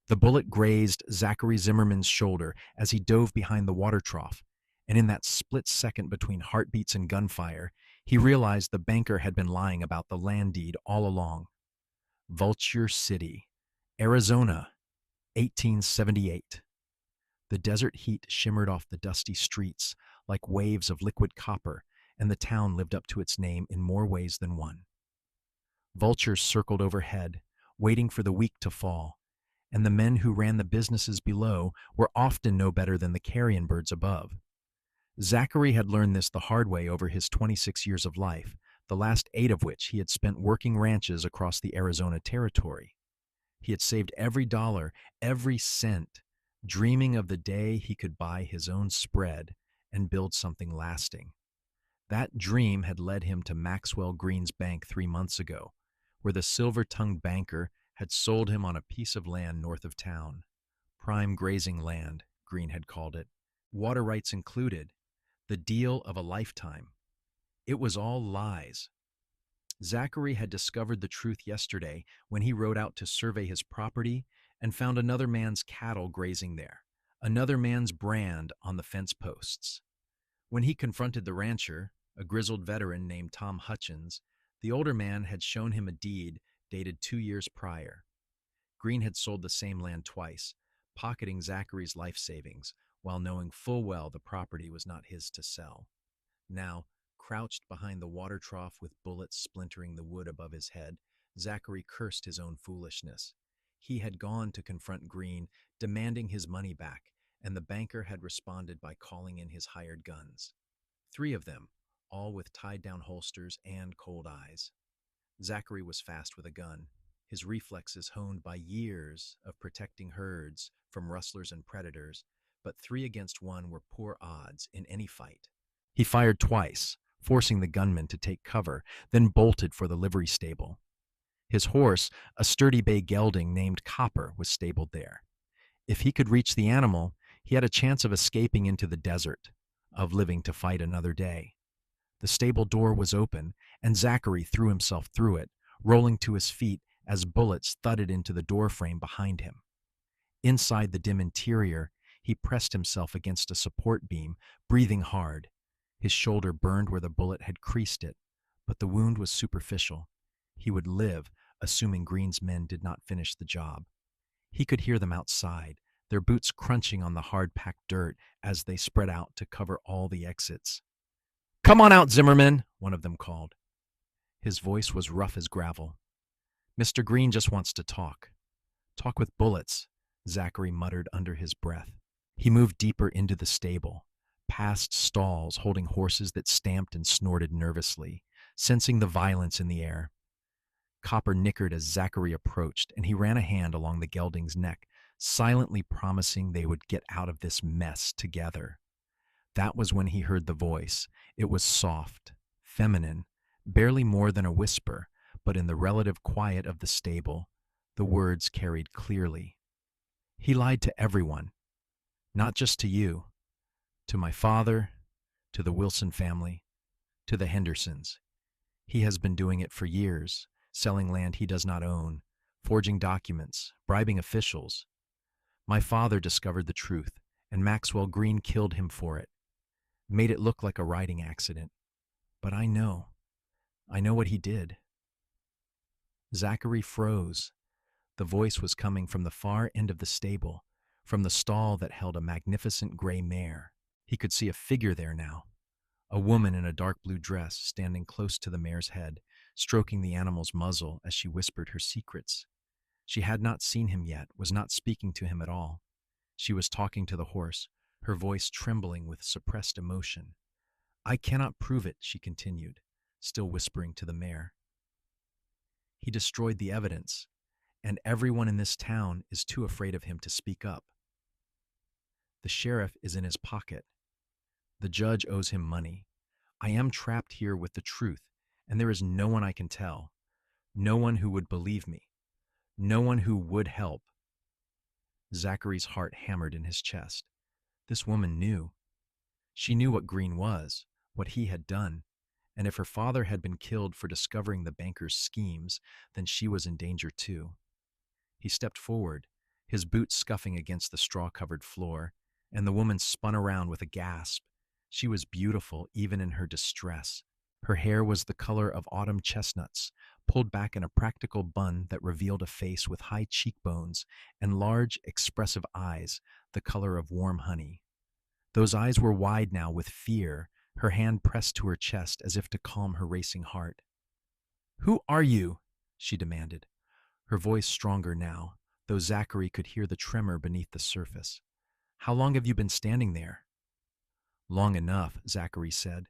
The bullet grazed Zachary Zimmerman's shoulder as he dove behind the water trough, and in that split second between heartbeats and gunfire, he realized the banker had been lying about the land deed all along. Vulture City, Arizona, 1878. The desert heat shimmered off the dusty streets like waves of liquid copper, and the town lived up to its name in more ways than one. Vultures circled overhead, waiting for the week to fall, and the men who ran the businesses below were often no better than the carrion birds above. Zachary had learned this the hard way over his 26 years of life, the last 8 of which he had spent working ranches across the Arizona territory. He had saved every dollar, every cent, dreaming of the day he could buy his own spread and build something lasting. That dream had led him to Maxwell Greene's bank 3 months ago, where the silver-tongued banker had sold him on a piece of land north of town. Prime grazing land, Greene had called it. Water rights included. The deal of a lifetime. It was all lies. Zachary had discovered the truth yesterday when he rode out to survey his property and found another man's cattle grazing there, another man's brand on the fence posts. When he confronted the rancher, a grizzled veteran named Tom Hutchins, the older man had shown him a deed dated 2 years prior. Greene had sold the same land twice, pocketing Zachary's life savings, while knowing full well the property was not his to sell. Now, crouched behind the water trough with bullets splintering the wood above his head, Zachary cursed his own foolishness. He had gone to confront Greene, demanding his money back, and the banker had responded by calling in his hired guns. 3 of them, all with tied-down holsters and cold eyes. Zachary was fast with a gun, his reflexes honed by years of protecting herds from rustlers and predators, but 3 against 1 were poor odds in any fight. He fired twice, forcing the gunman to take cover, then bolted for the livery stable. His horse, a sturdy bay gelding named Copper, was stabled there. If he could reach the animal, he had a chance of escaping into the desert, of living to fight another day. The stable door was open, and Zachary threw himself through it, rolling to his feet as bullets thudded into the doorframe behind him. Inside the dim interior, he pressed himself against a support beam, breathing hard. His shoulder burned where the bullet had creased it, but the wound was superficial. He would live, assuming Greene's men did not finish the job. He could hear them outside, their boots crunching on the hard-packed dirt as they spread out to cover all the exits. "Come on out, Zimmerman," one of them called. His voice was rough as gravel. "Mr. Greene just wants to talk. Talk with bullets," Zachary muttered under his breath. He moved deeper into the stable, past stalls holding horses that stamped and snorted nervously, sensing the violence in the air. Copper nickered as Zachary approached, and he ran a hand along the gelding's neck, silently promising they would get out of this mess together. That was when he heard the voice. It was soft, feminine, barely more than a whisper, but in the relative quiet of the stable, the words carried clearly. "He lied to everyone, not just to you, to my father, to the Wilson family, to the Hendersons. He has been doing it for years, selling land he does not own, forging documents, bribing officials. My father discovered the truth, and Maxwell Greene killed him for it. Made it look like a riding accident. But I know what he did." Zachary froze. The voice was coming from the far end of the stable, from the stall that held a magnificent gray mare. He could see a figure there now, a woman in a dark blue dress standing close to the mare's head, stroking the animal's muzzle as she whispered her secrets. She had not seen him yet, was not speaking to him at all. She was talking to the horse, her voice trembling with suppressed emotion. "I cannot prove it," she continued, still whispering to the mare. "He destroyed the evidence, and everyone in this town is too afraid of him to speak up. The sheriff is in his pocket. The judge owes him money. I am trapped here with the truth, and there is no one I can tell, no one who would believe me, no one who would help." Zachary's heart hammered in his chest. This woman knew. She knew what Greene was, what he had done, and if her father had been killed for discovering the banker's schemes, then she was in danger too. He stepped forward, his boots scuffing against the straw-covered floor, and the woman spun around with a gasp. She was beautiful even in her distress. Her hair was the color of autumn chestnuts, pulled back in a practical bun that revealed a face with high cheekbones and large, expressive eyes, the color of warm honey. Those eyes were wide now with fear, her hand pressed to her chest as if to calm her racing heart. "Who are you?" she demanded, her voice stronger now, though Zachary could hear the tremor beneath the surface. "How long have you been standing there?" "Long enough," Zachary said.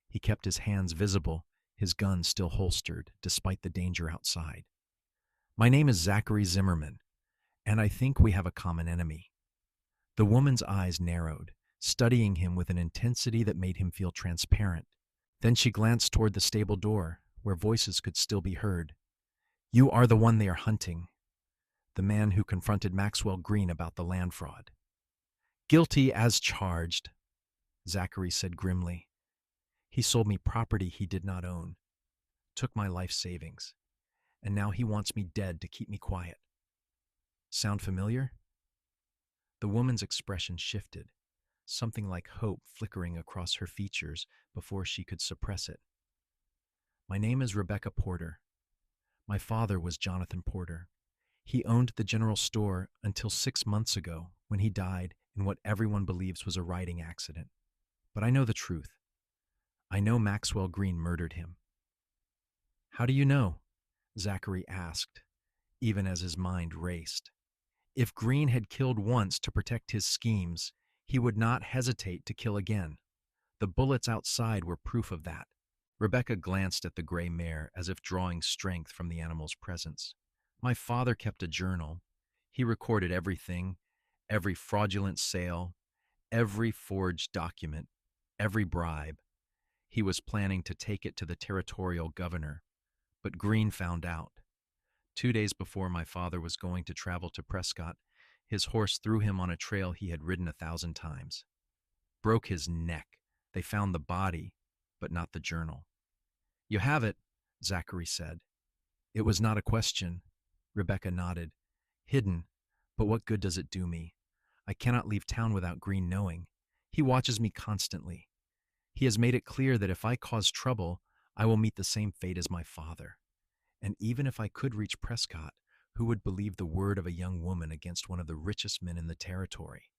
He kept his hands visible, his gun still holstered, despite the danger outside. "My name is Zachary Zimmerman, and I think we have a common enemy." The woman's eyes narrowed, studying him with an intensity that made him feel transparent. Then she glanced toward the stable door, where voices could still be heard. "You are the one they are hunting. The man who confronted Maxwell Greene about the land fraud." "Guilty as charged," Zachary said grimly. "He sold me property he did not own, took my life savings, and now he wants me dead to keep me quiet." Sound familiar? The woman's expression shifted, something like hope flickering across her features before she could suppress it. "My name is Rebecca Porter. My father was Jonathan Porter. He owned the general store until 6 months ago when he died in what everyone believes was a riding accident. But I know the truth. I know Maxwell Greene murdered him." "How do you know?" Zachary asked, even as his mind raced. If Greene had killed once to protect his schemes, he would not hesitate to kill again. The bullets outside were proof of that. Rebecca glanced at the gray mare as if drawing strength from the animal's presence. "My father kept a journal. He recorded everything, every fraudulent sale, every forged document, every bribe. He was planning to take it to the territorial governor, but Greene found out. 2 days before my father was going to travel to Prescott, his horse threw him on a trail he had ridden 1,000 times. Broke his neck. They found the body, but not the journal." "You have it," Zachary said. "It was not a question." Rebecca nodded. "Hidden, but what good does it do me? I cannot leave town without Greene knowing. He watches me constantly. He has made it clear that if I cause trouble, I will meet the same fate as my father. And even if I could reach Prescott, who would believe the word of a young woman against one of the richest men in the territory?"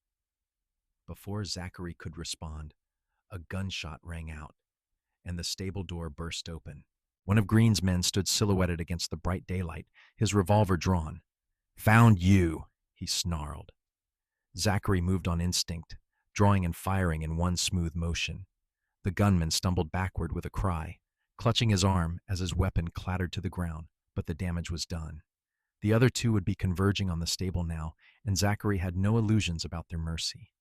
Before Zachary could respond, a gunshot rang out, and the stable door burst open. One of Greene's men stood silhouetted against the bright daylight, his revolver drawn. "Found you," he snarled. Zachary moved on instinct, drawing and firing in one smooth motion. The gunman stumbled backward with a cry, clutching his arm as his weapon clattered to the ground, but the damage was done. The other two would be converging on the stable now, and Zachary had no illusions about their mercy.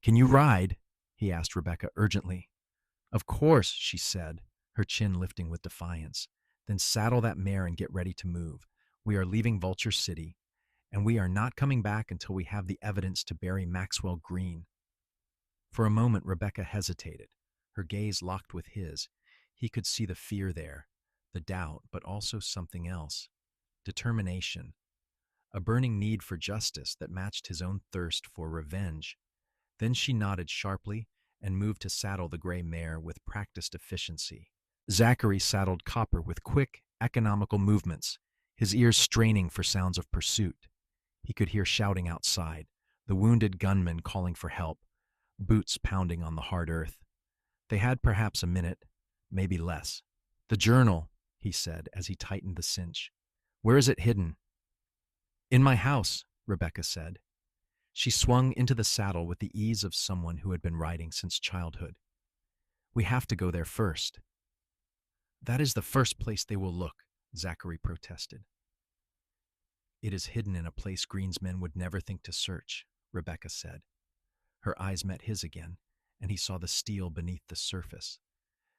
"Can you ride?" he asked Rebecca urgently. "Of course," she said, her chin lifting with defiance. "Then saddle that mare and get ready to move. We are leaving Vulture City, and we are not coming back until we have the evidence to bury Maxwell Greene." For a moment, Rebecca hesitated, her gaze locked with his. He could see the fear there, the doubt, but also something else. Determination. A burning need for justice that matched his own thirst for revenge. Then she nodded sharply and moved to saddle the gray mare with practiced efficiency. Zachary saddled Copper with quick, economical movements, his ears straining for sounds of pursuit. He could hear shouting outside, the wounded gunman calling for help, boots pounding on the hard earth. They had perhaps a minute, maybe less. "The journal," he said as he tightened the cinch. "Where is it hidden?" "In my house," Rebecca said. She swung into the saddle with the ease of someone who had been riding since childhood. "We have to go there first." "That is the first place they will look," Zachary protested. "It is hidden in a place Greene's men would never think to search," Rebecca said. Her eyes met his again, and he saw the steel beneath the surface.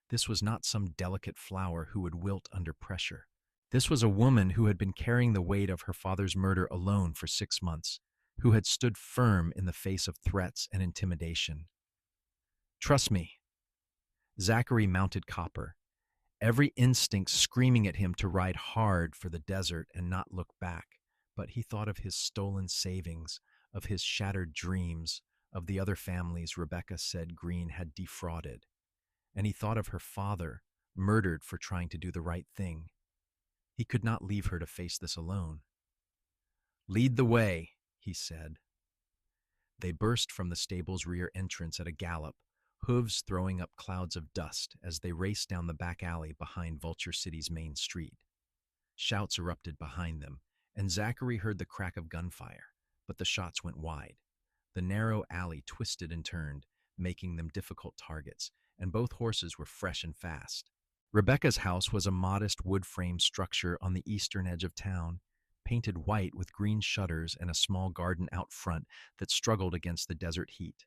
This was not some delicate flower who would wilt under pressure. This was a woman who had been carrying the weight of her father's murder alone for 6 months, who had stood firm in the face of threats and intimidation. "Trust me." Zachary mounted Copper, every instinct screaming at him to ride hard for the desert and not look back, But he thought of his stolen savings, of his shattered dreams, of the other families Rebecca said Greene had defrauded. And he thought of her father, murdered for trying to do the right thing. He could not leave her to face this alone. "Lead the way," he said. They burst from the stable's rear entrance at a gallop, hooves throwing up clouds of dust as they raced down the back alley behind Vulture City's main street. Shouts erupted behind them, and Zachary heard the crack of gunfire, but the shots went wide. The narrow alley twisted and turned, making them difficult targets, and both horses were fresh and fast. Rebecca's house was a modest wood-frame structure on the eastern edge of town, painted white with green shutters and a small garden out front that struggled against the desert heat.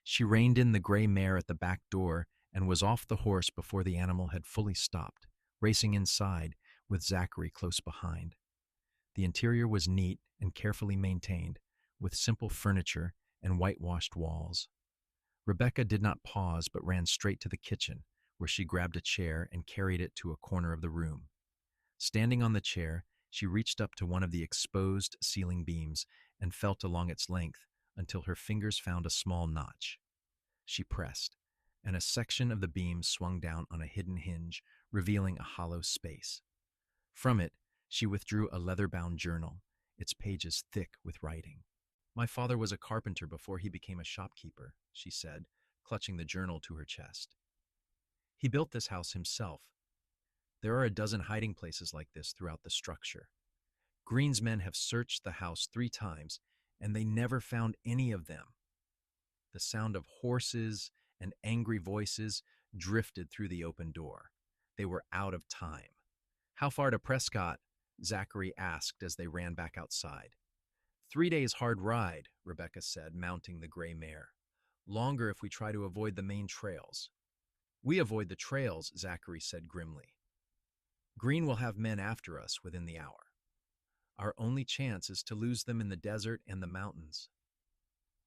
She reined in the gray mare at the back door and was off the horse before the animal had fully stopped, racing inside with Zachary close behind. The interior was neat and carefully maintained, with simple furniture and whitewashed walls. Rebecca did not pause but ran straight to the kitchen, where she grabbed a chair and carried it to a corner of the room. Standing on the chair, she reached up to one of the exposed ceiling beams and felt along its length until her fingers found a small notch. She pressed, and a section of the beam swung down on a hidden hinge, revealing a hollow space. From it, she withdrew a leather-bound journal, its pages thick with writing. "My father was a carpenter before he became a shopkeeper," she said, clutching the journal to her chest. "He built this house himself. There are a dozen hiding places like this throughout the structure. Greene's men have searched the house 3 times, and they never found any of them." The sound of horses and angry voices drifted through the open door. They were out of time. "How far to Prescott?" Zachary asked as they ran back outside. 3 days hard ride," Rebecca said, mounting the gray mare. "Longer if we try to avoid the main trails." "We avoid the trails," Zachary said grimly. "Greene will have men after us within the hour. Our only chance is to lose them in the desert and the mountains."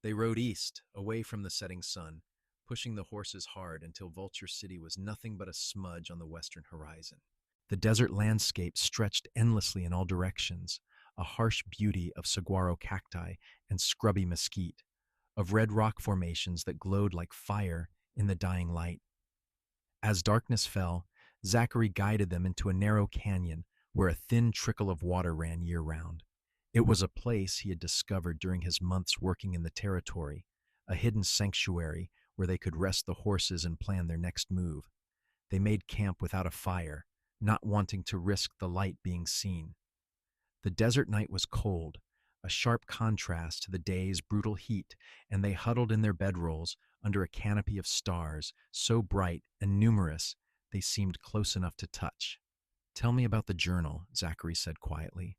They rode east, away from the setting sun, pushing the horses hard until Vulture City was nothing but a smudge on the western horizon. The desert landscape stretched endlessly in all directions, a harsh beauty of saguaro cacti and scrubby mesquite, of red rock formations that glowed like fire in the dying light. As darkness fell, Zachary guided them into a narrow canyon where a thin trickle of water ran year-round. It was a place he had discovered during his months working in the territory, a hidden sanctuary where they could rest the horses and plan their next move. They made camp without a fire, not wanting to risk the light being seen. The desert night was cold, a sharp contrast to the day's brutal heat, and they huddled in their bedrolls under a canopy of stars, so bright and numerous they seemed close enough to touch. "Tell me about the journal," Zachary said quietly.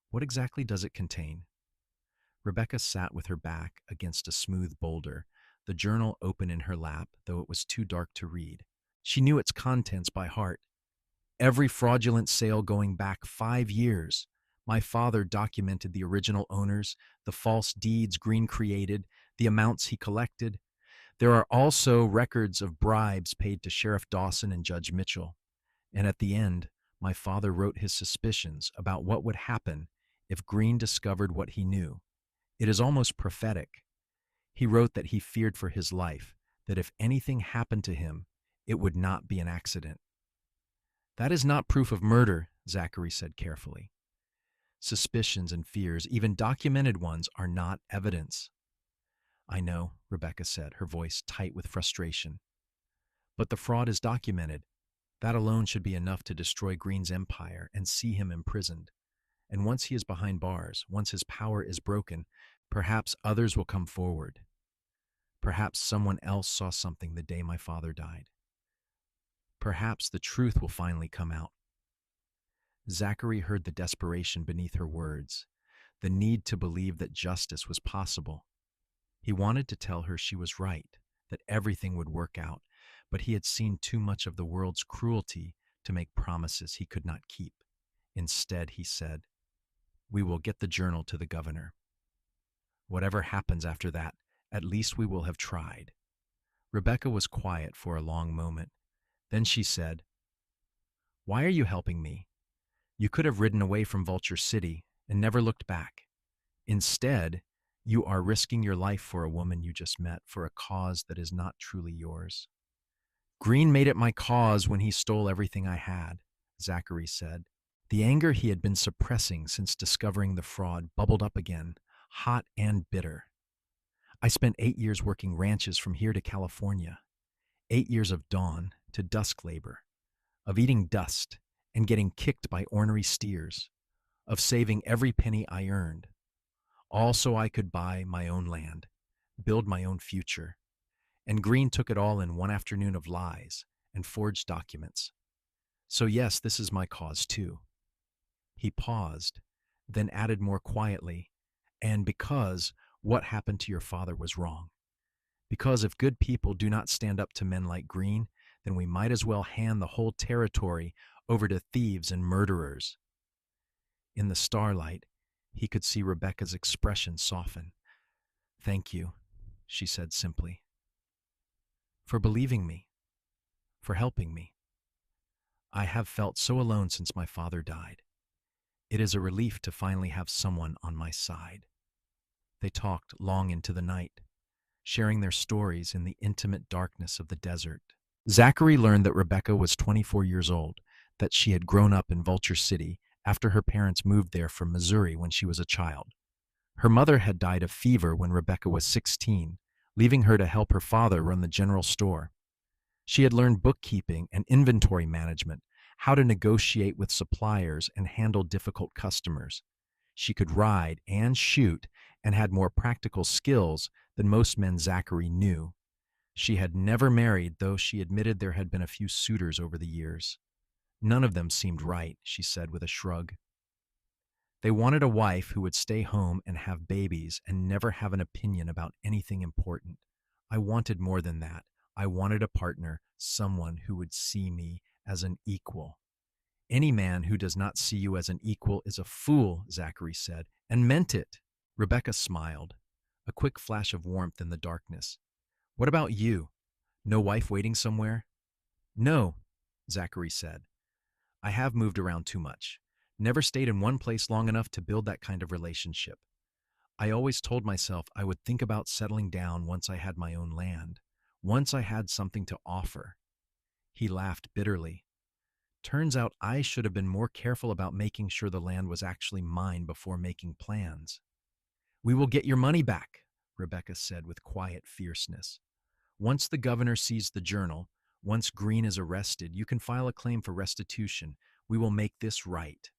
"What exactly does it contain?" Rebecca sat with her back against a smooth boulder, the journal open in her lap, though it was too dark to read. She knew its contents by heart. "Every fraudulent sale going back 5 years. My father documented the original owners, the false deeds Greene created, the amounts he collected. There are also records of bribes paid to Sheriff Dawson and Judge Mitchell. And at the end, my father wrote his suspicions about what would happen if Greene discovered what he knew. It is almost prophetic. He wrote that he feared for his life, that if anything happened to him, it would not be an accident." "That is not proof of murder," Zachary said carefully. "Suspicions and fears, even documented ones, are not evidence." "I know," Rebecca said, her voice tight with frustration. "But the fraud is documented. That alone should be enough to destroy Greene's empire and see him imprisoned. And once he is behind bars, once his power is broken, perhaps others will come forward. Perhaps someone else saw something the day my father died. Perhaps the truth will finally come out." Zachary heard the desperation beneath her words, the need to believe that justice was possible. He wanted to tell her she was right, that everything would work out, but he had seen too much of the world's cruelty to make promises he could not keep. Instead, he said, "We will get the journal to the governor. Whatever happens after that, at least we will have tried." Rebecca was quiet for a long moment. Then she said, "Why are you helping me? You could have ridden away from Vulture City. and never looked back. Instead, you are risking your life for a woman you just met for a cause that is not truly yours. Greene made it my cause when he stole everything I had, Zachary said. The anger he had been suppressing since discovering the fraud bubbled up again, hot and bitter. I spent 8 years working ranches from here to California. 8 years of dawn to dusk labor, of eating dust and getting kicked by ornery steers, of saving every penny I earned, all so I could buy my own land, build my own future. And Greene took it all in one afternoon of lies and forged documents. So yes, this is my cause too. He paused, then added more quietly, and because what happened to your father was wrong. Because if good people do not stand up to men like Greene, then we might as well hand the whole territory over to thieves and murderers. In the starlight, he could see Rebecca's expression soften. Thank you, she said simply, for believing me, for helping me. I have felt so alone since my father died. It is a relief to finally have someone on my side. They talked long into the night, sharing their stories in the intimate darkness of the desert. Zachary learned that Rebecca was 24 years old, that she had grown up in Vulture City after her parents moved there from Missouri when she was a child. Her mother had died of fever when Rebecca was 16, leaving her to help her father run the general store. She had learned bookkeeping and inventory management, how to negotiate with suppliers and handle difficult customers. She could ride and shoot and had more practical skills than most men Zachary knew. She had never married, though she admitted there had been a few suitors over the years. None of them seemed right, she said with a shrug. They wanted a wife who would stay home and have babies and never have an opinion about anything important. I wanted more than that. I wanted a partner, someone who would see me as an equal. Any man who does not see you as an equal is a fool, Zachary said, and meant it. Rebecca smiled, a quick flash of warmth in the darkness. What about you? No wife waiting somewhere? No, Zachary said. I have moved around too much. Never stayed in one place long enough to build that kind of relationship. I always told myself I would think about settling down once I had my own land, once I had something to offer. He laughed bitterly. Turns out I should have been more careful about making sure the land was actually mine before making plans. We will get your money back, Rebecca said with quiet fierceness. Once the governor sees the journal, once Greene is arrested, you can file a claim for restitution. We will make this right.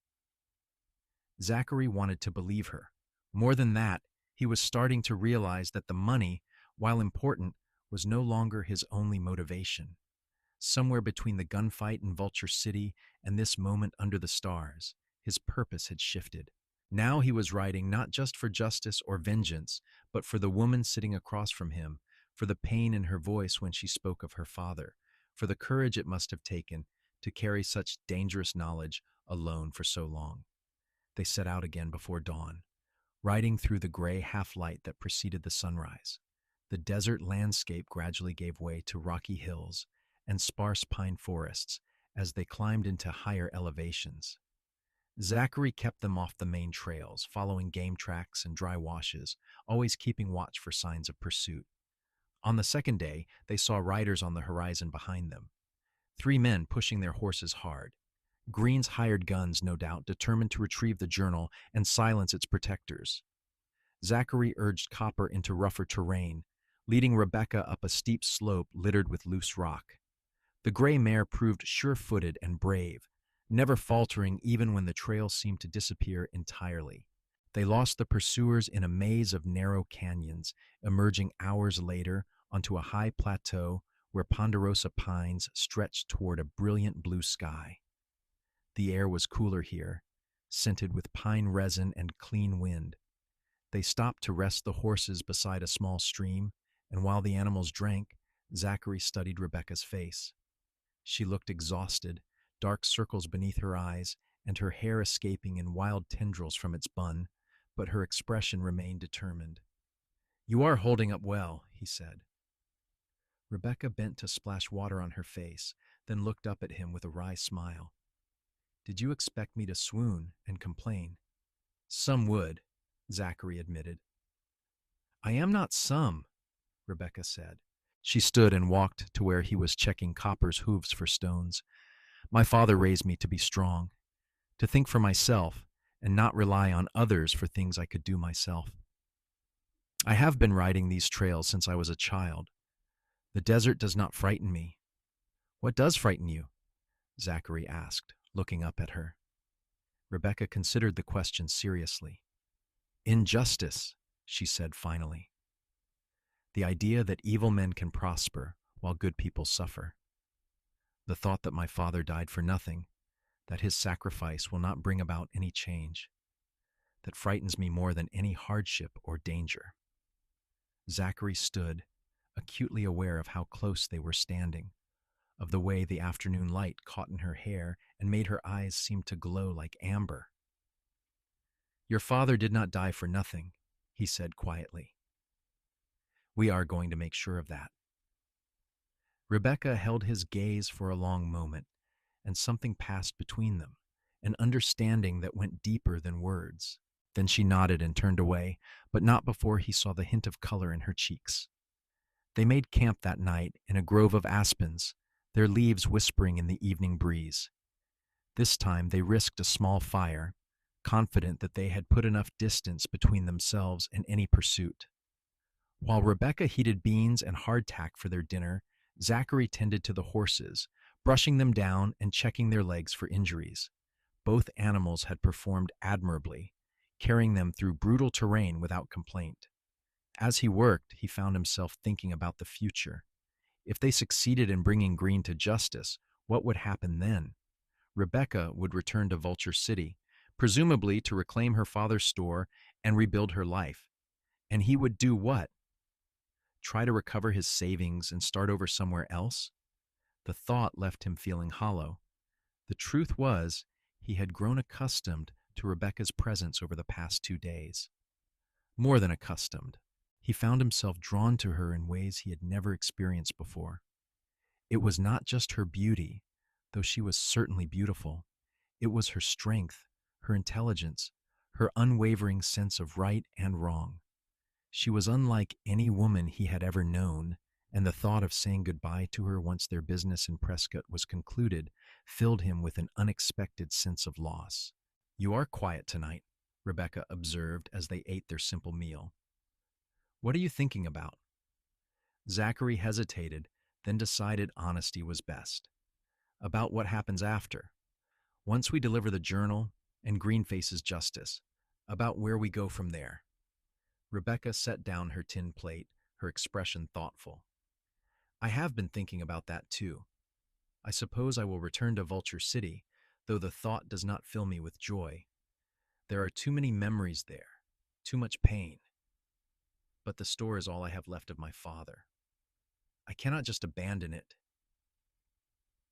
Zachary wanted to believe her. More than that, he was starting to realize that the money, while important, was no longer his only motivation. Somewhere between the gunfight in Vulture City and this moment under the stars, his purpose had shifted. Now he was writing not just for justice or vengeance, but for the woman sitting across from him, for the pain in her voice when she spoke of her father, for the courage it must have taken to carry such dangerous knowledge alone for so long. They set out again before dawn, riding through the gray half-light that preceded the sunrise. The desert landscape gradually gave way to rocky hills and sparse pine forests as they climbed into higher elevations. Zachary kept them off the main trails, following game tracks and dry washes, always keeping watch for signs of pursuit. On the second day, they saw riders on the horizon behind them. 3 men pushing their horses hard. Greene's hired guns, no doubt, determined to retrieve the journal and silence its protectors. Zachary urged Copper into rougher terrain, leading Rebecca up a steep slope littered with loose rock. The gray mare proved sure-footed and brave, never faltering even when the trail seemed to disappear entirely. They lost the pursuers in a maze of narrow canyons, emerging hours later onto a high plateau where ponderosa pines stretched toward a brilliant blue sky. The air was cooler here, scented with pine resin and clean wind. They stopped to rest the horses beside a small stream, and while the animals drank, Zachary studied Rebecca's face. She looked exhausted, dark circles beneath her eyes, and her hair escaping in wild tendrils from its bun, but her expression remained determined. "You are holding up well," he said. Rebecca bent to splash water on her face, then looked up at him with a wry smile. "Did you expect me to swoon and complain?" Some would, Zachary admitted. I am not some, Rebecca said. She stood and walked to where he was checking Copper's hooves for stones. My father raised me to be strong, to think for myself, and not rely on others for things I could do myself. I have been riding these trails since I was a child. The desert does not frighten me. What does frighten you? Zachary asked, looking up at her. Rebecca considered the question seriously. Injustice, she said finally. The idea that evil men can prosper while good people suffer. The thought that my father died for nothing, that his sacrifice will not bring about any change. That frightens me more than any hardship or danger. Zachary stood, acutely aware of how close they were standing, of the way the afternoon light caught in her hair and made her eyes seem to glow like amber. Your father did not die for nothing, he said quietly. We are going to make sure of that. Rebecca held his gaze for a long moment, and something passed between them, an understanding that went deeper than words. Then she nodded and turned away, but not before he saw the hint of color in her cheeks. They made camp that night in a grove of aspens, their leaves whispering in the evening breeze. This time they risked a small fire, confident that they had put enough distance between themselves and any pursuit. While Rebecca heated beans and hardtack for their dinner, Zachary tended to the horses, brushing them down and checking their legs for injuries. Both animals had performed admirably, carrying them through brutal terrain without complaint. As he worked, he found himself thinking about the future. If they succeeded in bringing Greene to justice, what would happen then? Rebecca would return to Vulture City, presumably to reclaim her father's store and rebuild her life. And he would do what? Try to recover his savings and start over somewhere else? The thought left him feeling hollow. The truth was, he had grown accustomed to Rebecca's presence over the past 2 days. More than accustomed. He found himself drawn to her in ways he had never experienced before. It was not just her beauty, though she was certainly beautiful. It was her strength, her intelligence, her unwavering sense of right and wrong. She was unlike any woman he had ever known, and the thought of saying goodbye to her once their business in Prescott was concluded filled him with an unexpected sense of loss. You are quiet tonight, Rebecca observed as they ate their simple meal. What are you thinking about? Zachary hesitated, then decided honesty was best. About what happens after. Once we deliver the journal and Greene faces justice. About where we go from there. Rebecca set down her tin plate, her expression thoughtful. I have been thinking about that too. I suppose I will return to Vulture City, though the thought does not fill me with joy. There are too many memories there, too much pain. But the store is all I have left of my father. I cannot just abandon it.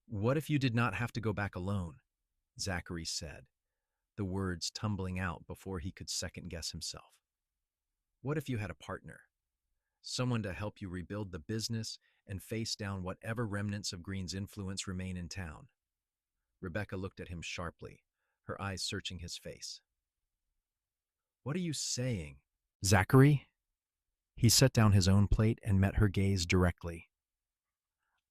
What if you did not have to go back alone? Zachary said, the words tumbling out before he could second-guess himself. What if you had a partner? Someone to help you rebuild the business and face down whatever remnants of Greene's influence remain in town. Rebecca looked at him sharply, her eyes searching his face. What are you saying? Zachary? He set down his own plate and met her gaze directly.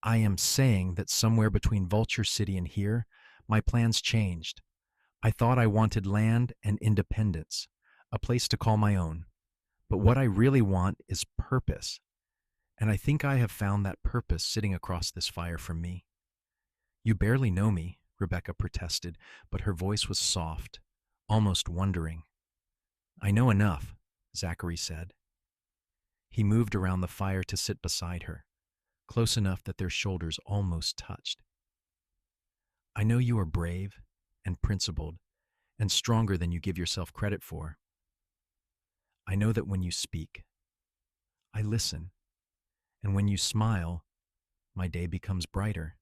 I am saying that somewhere between Vulture City and here, my plans changed. I thought I wanted land and independence, a place to call my own. But what I really want is purpose. And I think I have found that purpose sitting across this fire from me. You barely know me, Rebecca protested, but her voice was soft, almost wondering. I know enough, Zachary said. He moved around the fire to sit beside her, close enough that their shoulders almost touched. I know you are brave and principled and stronger than you give yourself credit for. I know that when you speak, I listen, and when you smile, my day becomes brighter.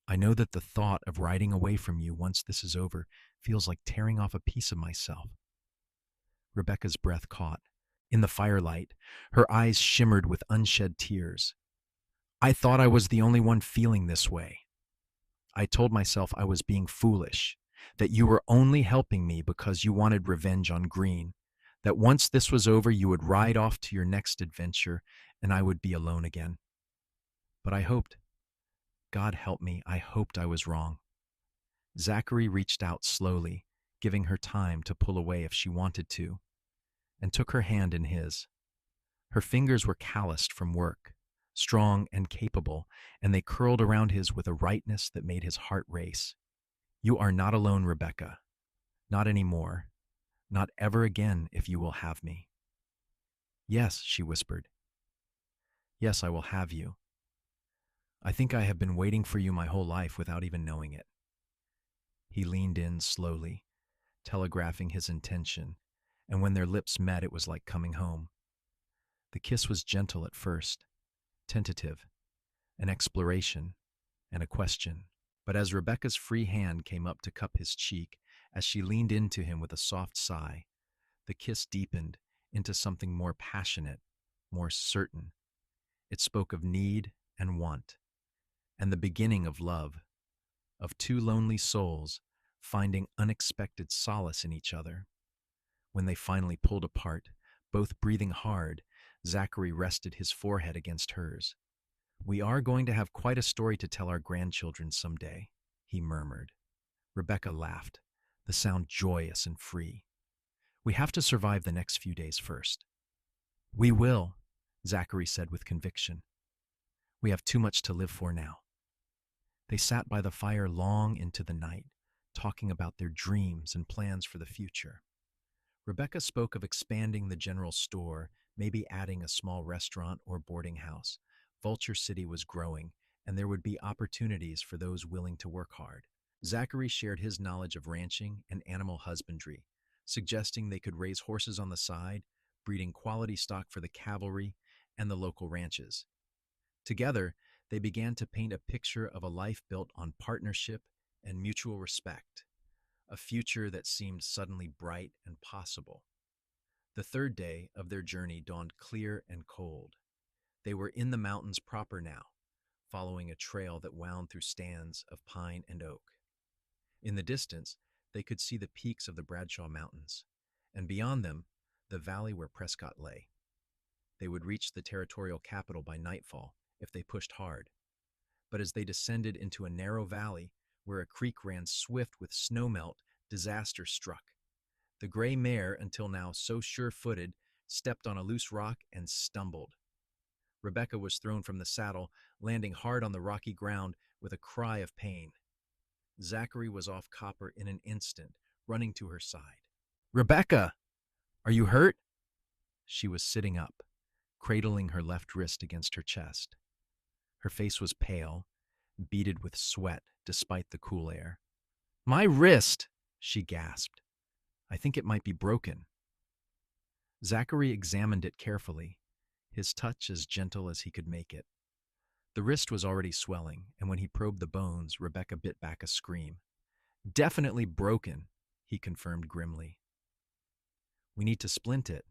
I know that the thought of riding away from you once this is over feels like tearing off a piece of myself. Rebecca's breath caught. In the firelight, her eyes shimmered with unshed tears. I thought I was the only one feeling this way. I told myself I was being foolish, that you were only helping me because you wanted revenge on Greene, that once this was over, you would ride off to your next adventure and I would be alone again. But I hoped, God help me, I hoped I was wrong. Zachary reached out slowly, giving her time to pull away if she wanted to, and took her hand in his. Her fingers were calloused from work, strong and capable, and they curled around his with a rightness that made his heart race. You are not alone, Rebecca. Not anymore. Not ever again if you will have me. Yes, she whispered. Yes, I will have you. I think I have been waiting for you my whole life without even knowing it. He leaned in slowly, telegraphing his intention, and when their lips met, it was like coming home. The kiss was gentle at first, tentative, an exploration, and a question. But as Rebecca's free hand came up to cup his cheek, as she leaned into him with a soft sigh, the kiss deepened into something more passionate, more certain. It spoke of need and want, and the beginning of love, of two lonely souls finding unexpected solace in each other. When they finally pulled apart, both breathing hard, Zachary rested his forehead against hers. We are going to have quite a story to tell our grandchildren someday, he murmured. Rebecca laughed, the sound joyous and free. We have to survive the next few days first. We will, Zachary said with conviction. We have too much to live for now. They sat by the fire long into the night, talking about their dreams and plans for the future. Rebecca spoke of expanding the general store, maybe adding a small restaurant or boarding house. Vulture City was growing, and there would be opportunities for those willing to work hard. Zachary shared his knowledge of ranching and animal husbandry, suggesting they could raise horses on the side, breeding quality stock for the cavalry and the local ranches. Together, they began to paint a picture of a life built on partnership and mutual respect, a future that seemed suddenly bright and possible. The third day of their journey dawned clear and cold. They were in the mountains proper now, following a trail that wound through stands of pine and oak. In the distance, they could see the peaks of the Bradshaw Mountains, and beyond them, the valley where Prescott lay. They would reach the territorial capital by nightfall if they pushed hard. But as they descended into a narrow valley where a creek ran swift with snowmelt, disaster struck. The gray mare, until now so sure-footed, stepped on a loose rock and stumbled. Rebecca was thrown from the saddle, landing hard on the rocky ground with a cry of pain. Zachary was off copper in an instant, running to her side. Rebecca, are you hurt? She was sitting up, cradling her left wrist against her chest. Her face was pale, beaded with sweat despite the cool air. My wrist, she gasped. I think it might be broken. Zachary examined it carefully, his touch as gentle as he could make it. The wrist was already swelling, and when he probed the bones, Rebecca bit back a scream. Definitely broken, he confirmed grimly. We need to splint it.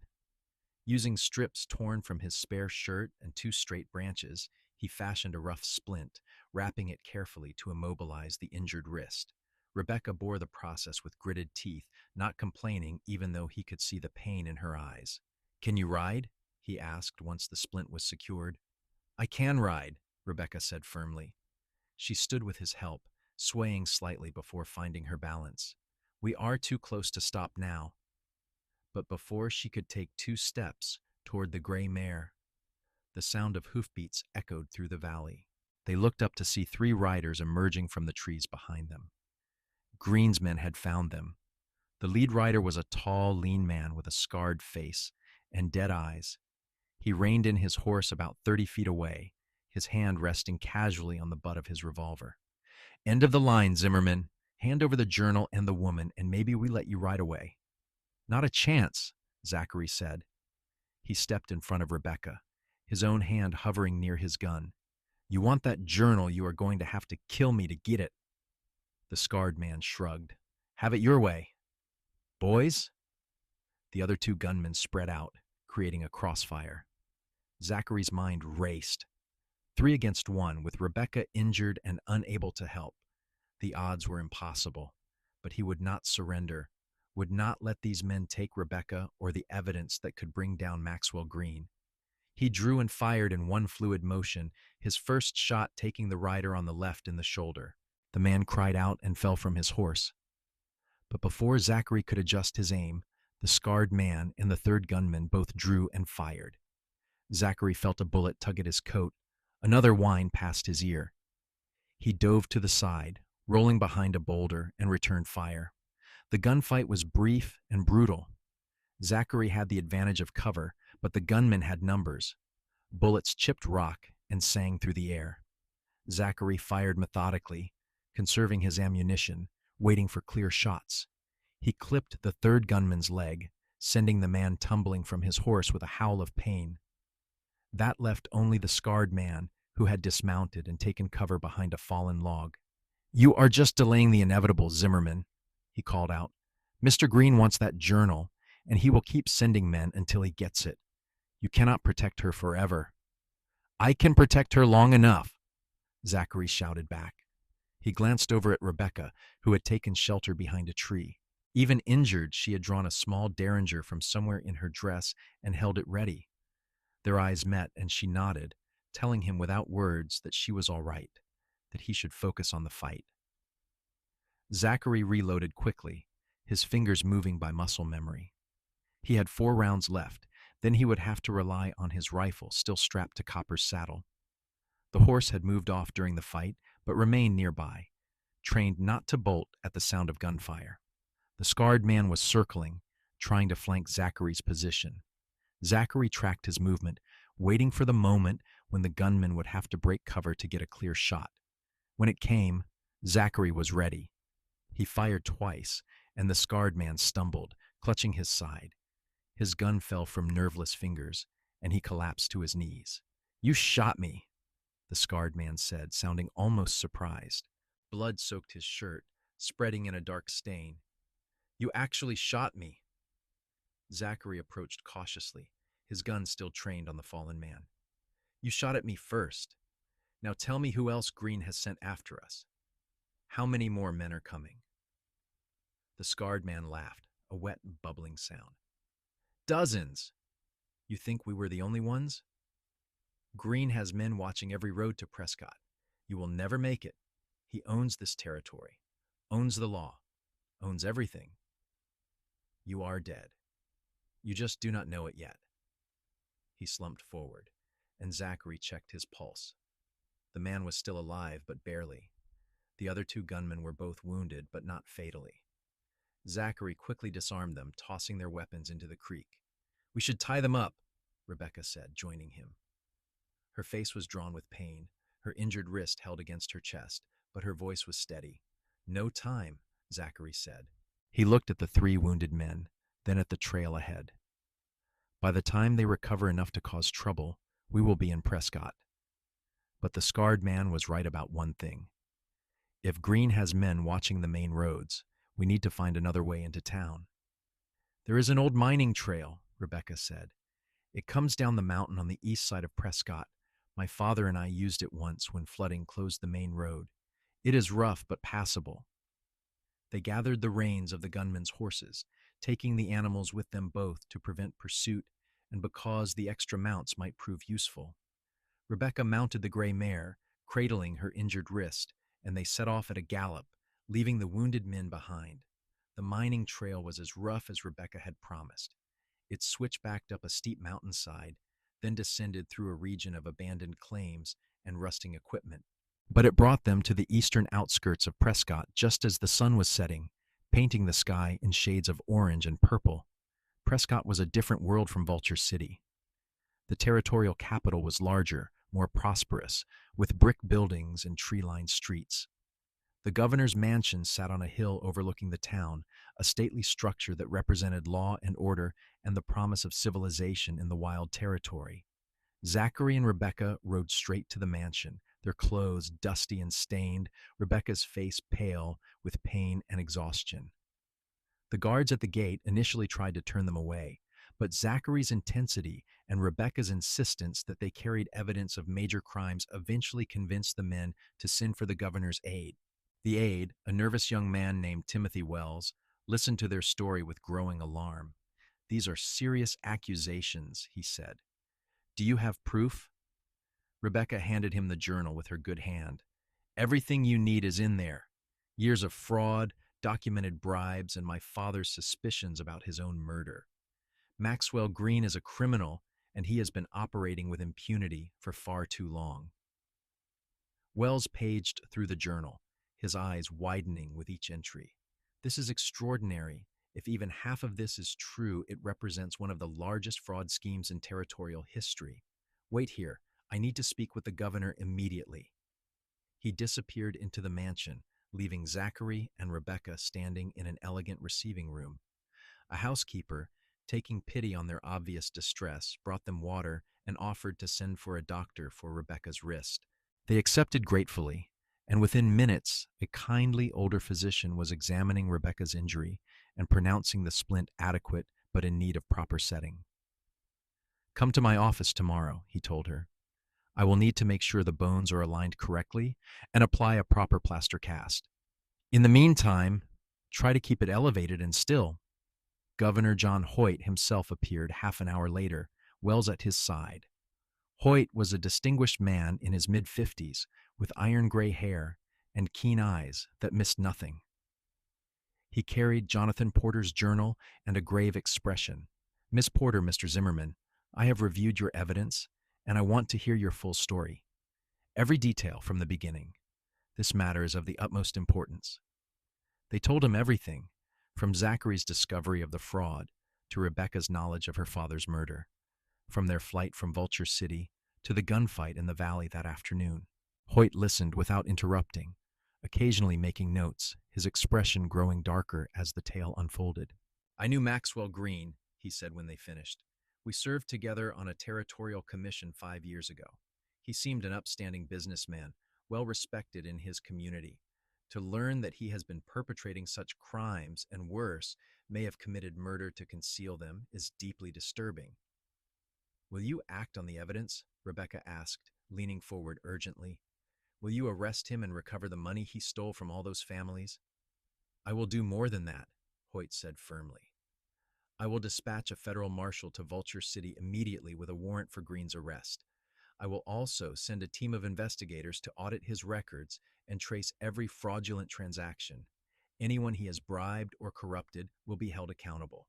Using strips torn from his spare shirt and two straight branches, he fashioned a rough splint, wrapping it carefully to immobilize the injured wrist. Rebecca bore the process with gritted teeth, not complaining even though he could see the pain in her eyes. Can you ride? He asked once the splint was secured. I can ride, Rebecca said firmly. She stood with his help, swaying slightly before finding her balance. We are too close to stop now. But before she could take 2 steps toward the gray mare, the sound of hoofbeats echoed through the valley. They looked up to see 3 riders emerging from the trees behind them. Greene's men had found them. The lead rider was a tall, lean man with a scarred face and dead eyes. He reined in his horse about 30 feet away, his hand resting casually on the butt of his revolver. End of the line, Zimmerman. Hand over the journal and the woman, and maybe we let you ride away. Not a chance, Zachary said. He stepped in front of Rebecca, his own hand hovering near his gun. You want that journal, you are going to have to kill me to get it. The scarred man shrugged. Have it your way. Boys? The other 2 gunmen spread out, creating a crossfire. Zachary's mind raced. 3 against 1, with Rebecca injured and unable to help. The odds were impossible, but he would not surrender, would not let these men take Rebecca or the evidence that could bring down Maxwell Greene. He drew and fired in one fluid motion, his first shot taking the rider on the left in the shoulder. The man cried out and fell from his horse. But before Zachary could adjust his aim, the scarred man and the third gunman both drew and fired. Zachary felt a bullet tug at his coat. Another whine passed his ear. He dove to the side, rolling behind a boulder, and returned fire. The gunfight was brief and brutal. Zachary had the advantage of cover, but the gunmen had numbers. Bullets chipped rock and sang through the air. Zachary fired methodically, conserving his ammunition, waiting for clear shots. He clipped the third gunman's leg, sending the man tumbling from his horse with a howl of pain. That left only the scarred man, who had dismounted and taken cover behind a fallen log. "You are just delaying the inevitable, Zimmerman," he called out. "Mr. Greene wants that journal, and he will keep sending men until he gets it. You cannot protect her forever." "I can protect her long enough," Zachary shouted back. He glanced over at Rebecca, who had taken shelter behind a tree. Even injured, she had drawn a small derringer from somewhere in her dress and held it ready. Their eyes met, and she nodded, telling him without words that she was all right, that he should focus on the fight. Zachary reloaded quickly, his fingers moving by muscle memory. He had 4 rounds left, then he would have to rely on his rifle, still strapped to Copper's saddle. The horse had moved off during the fight, but remained nearby, trained not to bolt at the sound of gunfire. The scarred man was circling, trying to flank Zachary's position. Zachary tracked his movement, waiting for the moment when the gunman would have to break cover to get a clear shot. When it came, Zachary was ready. He fired twice, and the scarred man stumbled, clutching his side. His gun fell from nerveless fingers, and he collapsed to his knees. "You shot me," the scarred man said, sounding almost surprised. Blood soaked his shirt, spreading in a dark stain. "You actually shot me." Zachary approached cautiously, his gun still trained on the fallen man. "You shot at me first. Now tell me who else Greene has sent after us. How many more men are coming?" The scarred man laughed, a wet, bubbling sound. "Dozens. You think we were the only ones? Greene has men watching every road to Prescott. You will never make it. He owns this territory, owns the law, owns everything. You are dead. You just do not know it yet." He slumped forward, and Zachary checked his pulse. The man was still alive, but barely. The other 2 gunmen were both wounded, but not fatally. Zachary quickly disarmed them, tossing their weapons into the creek. "We should tie them up," Rebecca said, joining him. Her face was drawn with pain, her injured wrist held against her chest, but her voice was steady. "No time," Zachary said. He looked at the 3 wounded men, then at the trail ahead. "By the time they recover enough to cause trouble, we will be in Prescott." But the scarred man was right about one thing. If Greene has men watching the main roads, we need to find another way into town. "There is an old mining trail," Rebecca said. "It comes down the mountain on the east side of Prescott. My father and I used it once when flooding closed the main road. It is rough but passable." They gathered the reins of the gunmen's horses, taking the animals with them both to prevent pursuit and because the extra mounts might prove useful. Rebecca mounted the gray mare, cradling her injured wrist, and they set off at a gallop, leaving the wounded men behind. The mining trail was as rough as Rebecca had promised. It switchbacked up a steep mountainside, then descended through a region of abandoned claims and rusting equipment. But it brought them to the eastern outskirts of Prescott just as the sun was setting, painting the sky in shades of orange and purple. Prescott was a different world from Vulture City. The territorial capital was larger, more prosperous, with brick buildings and tree-lined streets. The governor's mansion sat on a hill overlooking the town, a stately structure that represented law and order and the promise of civilization in the wild territory. Zachary and Rebecca rode straight to the mansion, their clothes dusty and stained, Rebecca's face pale with pain and exhaustion. The guards at the gate initially tried to turn them away, but Zachary's intensity and Rebecca's insistence that they carried evidence of major crimes eventually convinced the men to send for the governor's aid. The aide, a nervous young man named Timothy Wells, listened to their story with growing alarm. "These are serious accusations," he said. "Do you have proof?" Rebecca handed him the journal with her good hand. "Everything you need is in there. Years of fraud, documented bribes, and my father's suspicions about his own murder. Maxwell Greene is a criminal, and he has been operating with impunity for far too long." Wells paged through the journal, his eyes widening with each entry. "This is extraordinary. If even half of this is true, it represents one of the largest fraud schemes in territorial history. Wait here. I need to speak with the governor immediately." He disappeared into the mansion, leaving Zachary and Rebecca standing in an elegant receiving room. A housekeeper, taking pity on their obvious distress, brought them water and offered to send for a doctor for Rebecca's wrist. They accepted gratefully, and within minutes, a kindly older physician was examining Rebecca's injury and pronouncing the splint adequate but in need of proper setting. "Come to my office tomorrow," he told her. "I will need to make sure the bones are aligned correctly and apply a proper plaster cast. In the meantime, try to keep it elevated and still." Governor John Hoyt himself appeared half an hour later, Wells at his side. Hoyt was a distinguished man in his mid-50s, with iron-gray hair and keen eyes that missed nothing. He carried Jonathan Porter's journal and a grave expression. "Miss Porter, Mr. Zimmerman, I have reviewed your evidence, and I want to hear your full story. Every detail from the beginning. This matter is of the utmost importance." They told him everything, from Zachary's discovery of the fraud to Rebecca's knowledge of her father's murder, from their flight from Vulture City to the gunfight in the valley that afternoon. Hoyt listened without interrupting, occasionally making notes, his expression growing darker as the tale unfolded. "I knew Maxwell Greene," he said when they finished. "We served together on a territorial commission 5 years ago. He seemed an upstanding businessman, well respected in his community. To learn that he has been perpetrating such crimes, and worse, may have committed murder to conceal them, is deeply disturbing." "Will you act on the evidence?" Rebecca asked, leaning forward urgently. "Will you arrest him and recover the money he stole from all those families?" "I will do more than that," Hoyt said firmly. "I will dispatch a federal marshal to Vulture City immediately with a warrant for Greene's arrest. I will also send a team of investigators to audit his records and trace every fraudulent transaction. Anyone he has bribed or corrupted will be held accountable.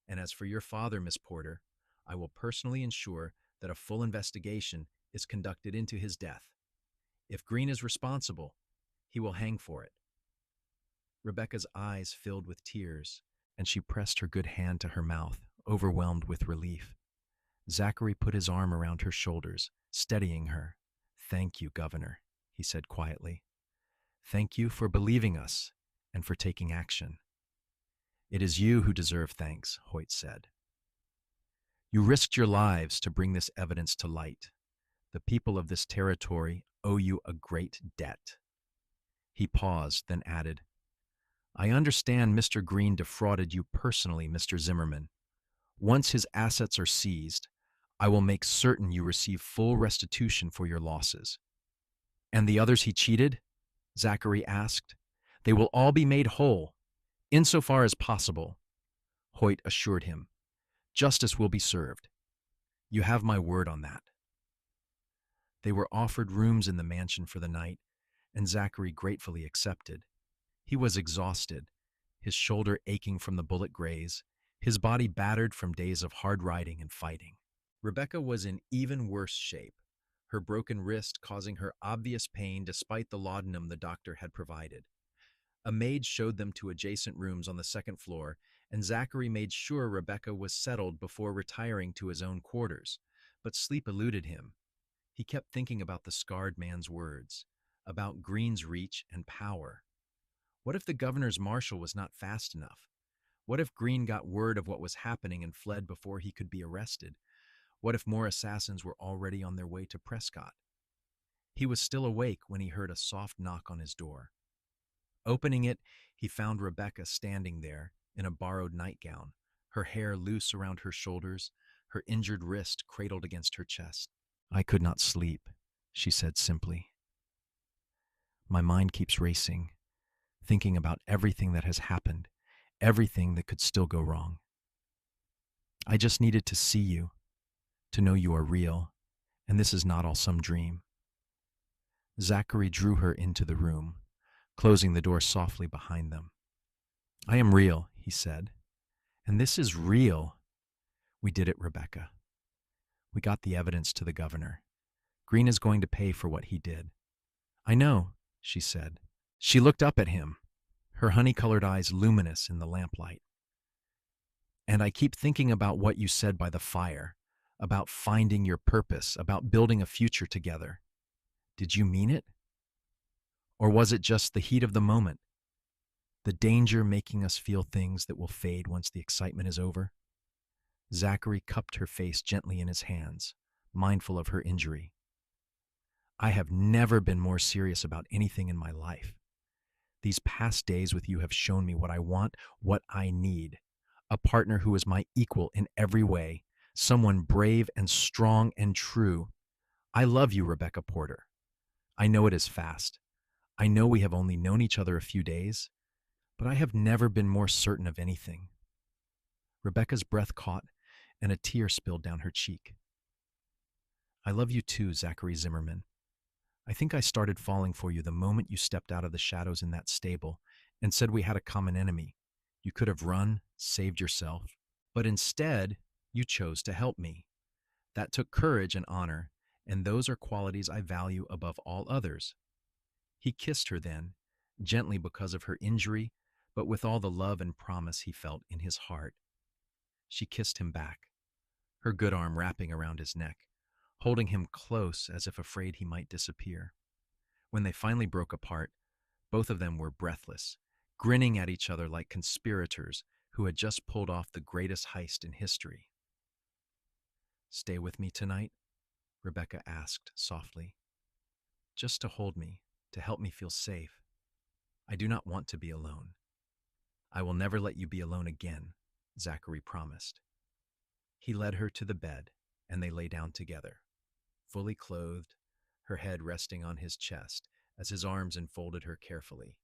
And as for your father, Miss Porter, I will personally ensure that a full investigation is conducted into his death. If Greene is responsible, he will hang for it." Rebecca's eyes filled with tears, and she pressed her good hand to her mouth, overwhelmed with relief. Zachary put his arm around her shoulders, steadying her. "Thank you, Governor," he said quietly. "Thank you for believing us and for taking action." "It is you who deserve thanks," Hoyt said. "You risked your lives to bring this evidence to light. The people of this territory owe you a great debt." He paused, then added, "I understand Mr. Greene defrauded you personally, Mr. Zimmerman. Once his assets are seized, I will make certain you receive full restitution for your losses." "And the others he cheated?" Zachary asked. "They will all be made whole, insofar as possible," Hoyt assured him. "Justice will be served. You have my word on that." They were offered rooms in the mansion for the night, and Zachary gratefully accepted. He was exhausted, his shoulder aching from the bullet graze, his body battered from days of hard riding and fighting. Rebecca was in even worse shape, her broken wrist causing her obvious pain despite the laudanum the doctor had provided. A maid showed them to adjacent rooms on the second floor, and Zachary made sure Rebecca was settled before retiring to his own quarters. But sleep eluded him. He kept thinking about the scarred man's words, about Greene's reach and power. What if the governor's marshal was not fast enough? What if Greene got word of what was happening and fled before he could be arrested? What if more assassins were already on their way to Prescott? He was still awake when he heard a soft knock on his door. Opening it, he found Rebecca standing there in a borrowed nightgown, her hair loose around her shoulders, her injured wrist cradled against her chest. "I could not sleep," she said simply. My mind keeps racing, thinking about everything that has happened, everything that could still go wrong. I just needed to see you, to know you are real, and this is not all some dream. Zachary drew her into the room, closing the door softly behind them. I am real, he said, and this is real. We did it, Rebecca. We got the evidence to the governor. Greene is going to pay for what he did. I know, she said. She looked up at him, her honey-colored eyes luminous in the lamplight. And I keep thinking about what you said by the fire, about finding your purpose, about building a future together. Did you mean it? Or was it just the heat of the moment? The danger making us feel things that will fade once the excitement is over? Zachary cupped her face gently in his hands, mindful of her injury. I have never been more serious about anything in my life. These past days with you have shown me what I want, what I need. A partner who is my equal in every way, someone brave and strong and true. I love you, Rebecca Porter. I know it is fast. I know we have only known each other a few days, but I have never been more certain of anything. Rebecca's breath caught, and a tear spilled down her cheek. I love you too, Zachary Zimmerman. I think I started falling for you the moment you stepped out of the shadows in that stable and said we had a common enemy. You could have run, saved yourself, but instead, you chose to help me. That took courage and honor, and those are qualities I value above all others. He kissed her then, gently because of her injury, but with all the love and promise he felt in his heart. She kissed him back, her good arm wrapping around his neck, holding him close as if afraid he might disappear. When they finally broke apart, both of them were breathless, grinning at each other like conspirators who had just pulled off the greatest heist in history. Stay with me tonight? Rebecca asked softly. Just to hold me, to help me feel safe. I do not want to be alone. I will never let you be alone again, Zachary promised. He led her to the bed, and they lay down together, fully clothed, her head resting on his chest as his arms enfolded her carefully.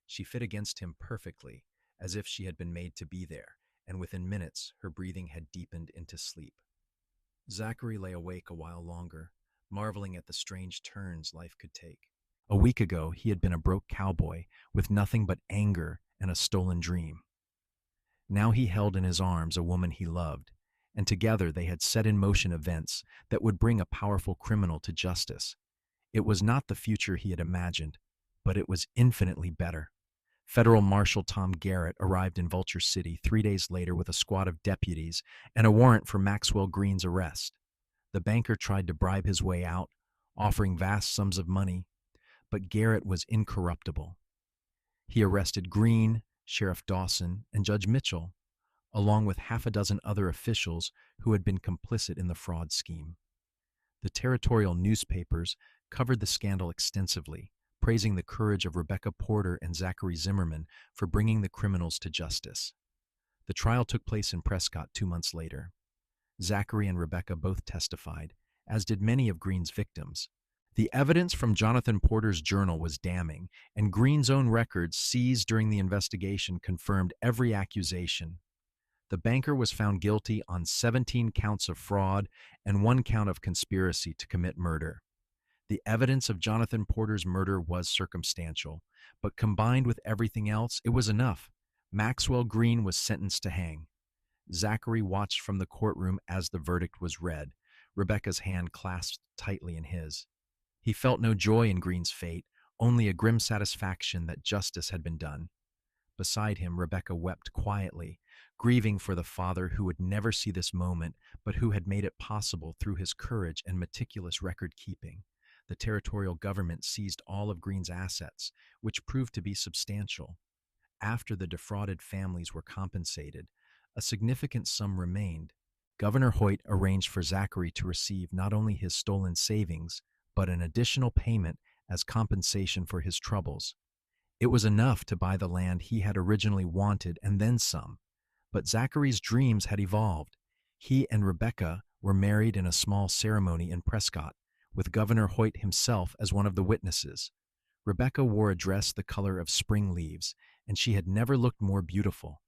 She fit against him perfectly, as if she had been made to be there, and within minutes her breathing had deepened into sleep. Zachary lay awake a while longer, marveling at the strange turns life could take. A week ago, he had been a broke cowboy with nothing but anger and a stolen dream. Now he held in his arms a woman he loved, and together they had set in motion events that would bring a powerful criminal to justice. It was not the future he had imagined, but it was infinitely better. Federal Marshal Tom Garrett arrived in Vulture City 3 days later with a squad of deputies and a warrant for Maxwell Greene's arrest. The banker tried to bribe his way out, offering vast sums of money, but Garrett was incorruptible. He arrested Greene, Sheriff Dawson, and Judge Mitchell, along with half a dozen other officials who had been complicit in the fraud scheme. The territorial newspapers covered the scandal extensively, praising the courage of Rebecca Porter and Zachary Zimmerman for bringing the criminals to justice. The trial took place in Prescott 2 months later. Zachary and Rebecca both testified, as did many of Greene's victims. The evidence from Jonathan Porter's journal was damning, and Greene's own records seized during the investigation confirmed every accusation. The banker was found guilty on 17 counts of fraud and 1 count of conspiracy to commit murder. The evidence of Jonathan Porter's murder was circumstantial, but combined with everything else, it was enough. Maxwell Greene was sentenced to hang. Zachary watched from the courtroom as the verdict was read, Rebecca's hand clasped tightly in his. He felt no joy in Greene's fate, only a grim satisfaction that justice had been done. Beside him, Rebecca wept quietly, grieving for the father who would never see this moment, but who had made it possible through his courage and meticulous record-keeping. The territorial government seized all of Greene's assets, which proved to be substantial. After the defrauded families were compensated, a significant sum remained. Governor Hoyt arranged for Zachary to receive not only his stolen savings, but an additional payment as compensation for his troubles. It was enough to buy the land he had originally wanted and then some. But Zachary's dreams had evolved. He and Rebecca were married in a small ceremony in Prescott, with Governor Hoyt himself as one of the witnesses. Rebecca wore a dress the color of spring leaves, and she had never looked more beautiful.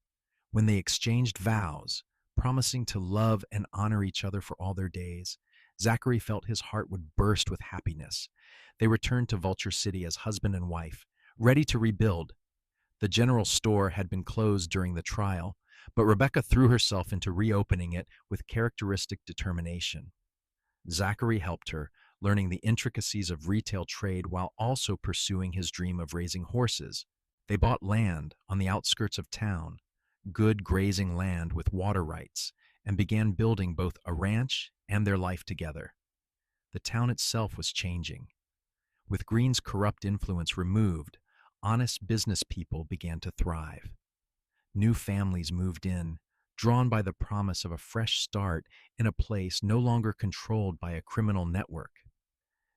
When they exchanged vows, promising to love and honor each other for all their days, Zachary felt his heart would burst with happiness. They returned to Vulture City as husband and wife, ready to rebuild. The general store had been closed during the trial, but Rebecca threw herself into reopening it with characteristic determination. Zachary helped her, learning the intricacies of retail trade while also pursuing his dream of raising horses. They bought land on the outskirts of town, good grazing land with water rights, and began building both a ranch and their life together. The town itself was changing. With Greene's corrupt influence removed, honest business people began to thrive. New families moved in, drawn by the promise of a fresh start in a place no longer controlled by a criminal network.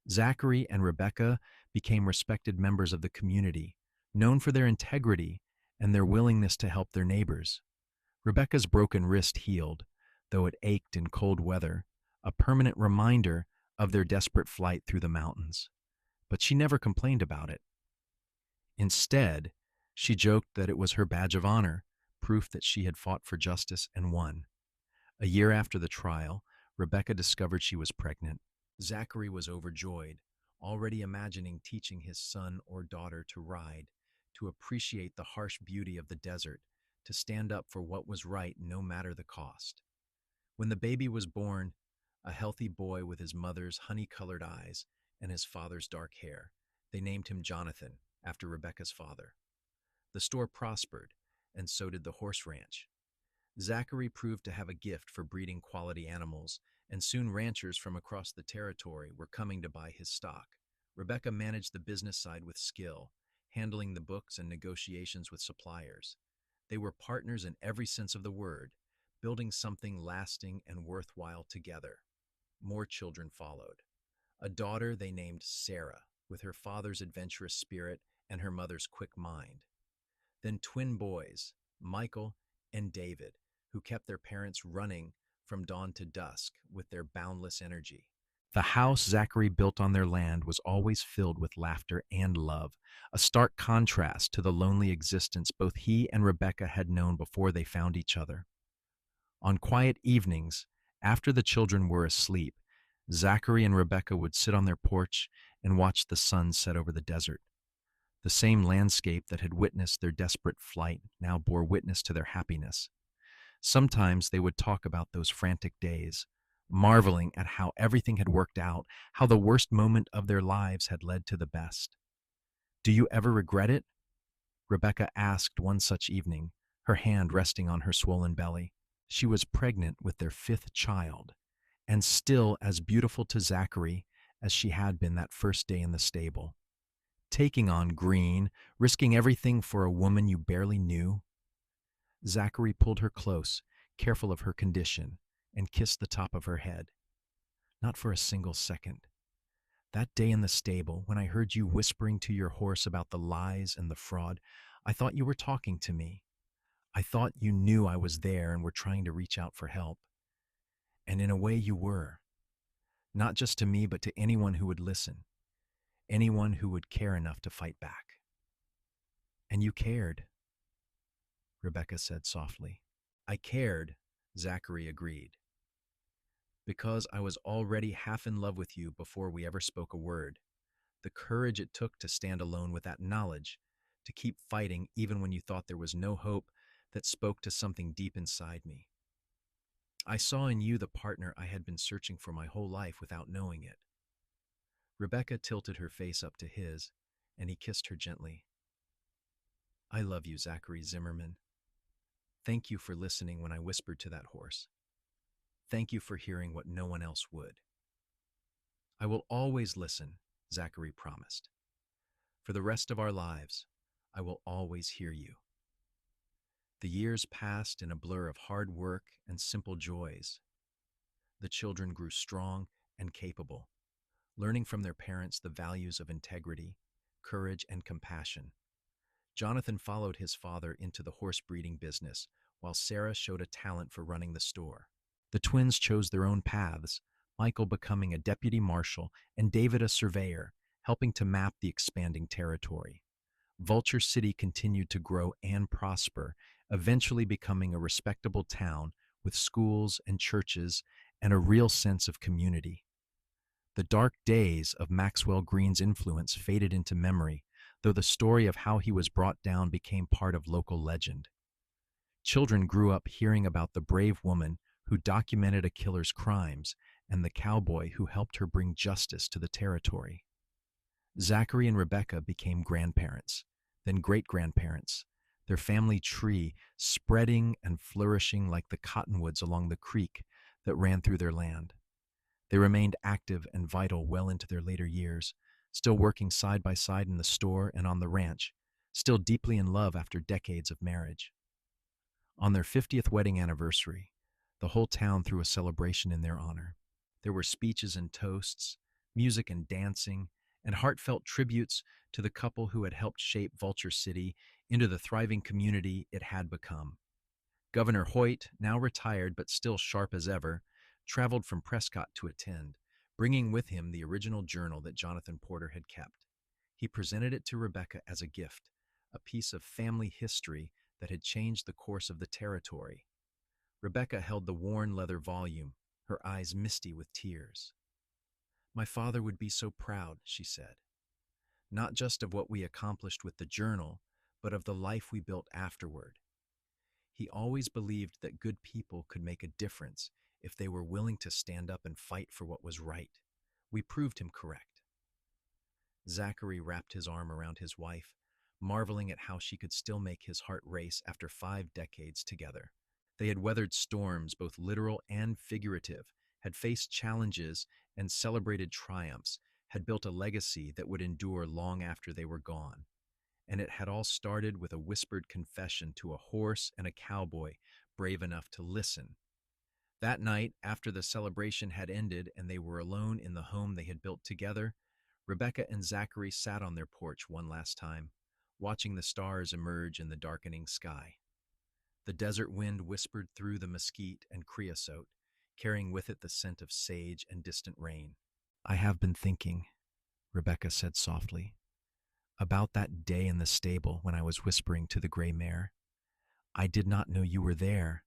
Zachary and Rebecca became respected members of the community, known for their integrity and their willingness to help their neighbors. Rebecca's broken wrist healed, though it ached in cold weather, a permanent reminder of their desperate flight through the mountains. But she never complained about it. Instead, she joked that it was her badge of honor, proof that she had fought for justice and won. A year after the trial, Rebecca discovered she was pregnant. Zachary was overjoyed, already imagining teaching his son or daughter to ride, to appreciate the harsh beauty of the desert, to stand up for what was right no matter the cost. When the baby was born, a healthy boy with his mother's honey-colored eyes and his father's dark hair, they named him Jonathan, after Rebecca's father. The store prospered, and so did the horse ranch. Zachary proved to have a gift for breeding quality animals, and soon ranchers from across the territory were coming to buy his stock. Rebecca managed the business side with skill, handling the books and negotiations with suppliers. They were partners in every sense of the word, building something lasting and worthwhile together. More children followed. A daughter they named Sarah, with her father's adventurous spirit and her mother's quick mind. Then twin boys, Michael and David, who kept their parents running from dawn to dusk with their boundless energy. The house Zachary built on their land was always filled with laughter and love, a stark contrast to the lonely existence both he and Rebecca had known before they found each other. On quiet evenings, after the children were asleep, Zachary and Rebecca would sit on their porch and watch the sun set over the desert. The same landscape that had witnessed their desperate flight now bore witness to their happiness. Sometimes they would talk about those frantic days, marveling at how everything had worked out, how the worst moment of their lives had led to the best. "Do you ever regret it?" Rebecca asked one such evening, her hand resting on her swollen belly. She was pregnant with their fifth child, and still as beautiful to Zachary as she had been that first day in the stable. Taking on Greene, risking everything for a woman you barely knew. Zachary pulled her close, careful of her condition, and kissed the top of her head. "Not for a single second. That day in the stable, when I heard you whispering to your horse about the lies and the fraud, I thought you were talking to me. I thought you knew I was there and were trying to reach out for help. And in a way you were. Not just to me, but to anyone who would listen. Anyone who would care enough to fight back." "And you cared," Rebecca said softly. "I cared," Zachary agreed, "because I was already half in love with you before we ever spoke a word. The courage it took to stand alone with that knowledge, to keep fighting even when you thought there was no hope, that spoke to something deep inside me. I saw in you the partner I had been searching for my whole life without knowing it." Rebecca tilted her face up to his, and he kissed her gently. "I love you, Zachary Zimmerman. Thank you for listening when I whispered to that horse. Thank you for hearing what no one else would." "I will always listen," Zachary promised. "For the rest of our lives, I will always hear you." The years passed in a blur of hard work and simple joys. The children grew strong and capable, learning from their parents the values of integrity, courage, and compassion. Jonathan followed his father into the horse breeding business, while Sarah showed a talent for running the store. The twins chose their own paths, Michael becoming a deputy marshal and David a surveyor, helping to map the expanding territory. Vulture City continued to grow and prosper, eventually becoming a respectable town with schools and churches and a real sense of community. The dark days of Maxwell Greene's influence faded into memory, though the story of how he was brought down became part of local legend. Children grew up hearing about the brave woman who documented a killer's crimes and the cowboy who helped her bring justice to the territory. Zachary and Rebecca became grandparents, then great-grandparents, their family tree spreading and flourishing like the cottonwoods along the creek that ran through their land. They remained active and vital well into their later years, still working side by side in the store and on the ranch, still deeply in love after decades of marriage. On their 50th wedding anniversary, the whole town threw a celebration in their honor. There were speeches and toasts, music and dancing, and heartfelt tributes to the couple who had helped shape Vulture City into the thriving community it had become. Governor Hoyt, now retired but still sharp as ever, traveled from Prescott to attend, bringing with him the original journal that Jonathan Porter had kept. He presented it to Rebecca as a gift, a piece of family history that had changed the course of the territory. Rebecca held the worn leather volume, her eyes misty with tears. "My father would be so proud," she said, "not just of what we accomplished with the journal, but of the life we built afterward. He always believed that good people could make a difference if they were willing to stand up and fight for what was right. We proved him correct." Zachary wrapped his arm around his wife, marveling at how she could still make his heart race after 5 decades together. They had weathered storms, both literal and figurative, had faced challenges and celebrated triumphs, had built a legacy that would endure long after they were gone. And it had all started with a whispered confession to a horse and a cowboy brave enough to listen. That night, after the celebration had ended and they were alone in the home they had built together, Rebecca and Zachary sat on their porch one last time, watching the stars emerge in the darkening sky. The desert wind whispered through the mesquite and creosote, carrying with it the scent of sage and distant rain. "I have been thinking," Rebecca said softly, "about that day in the stable when I was whispering to the gray mare. I did not know you were there,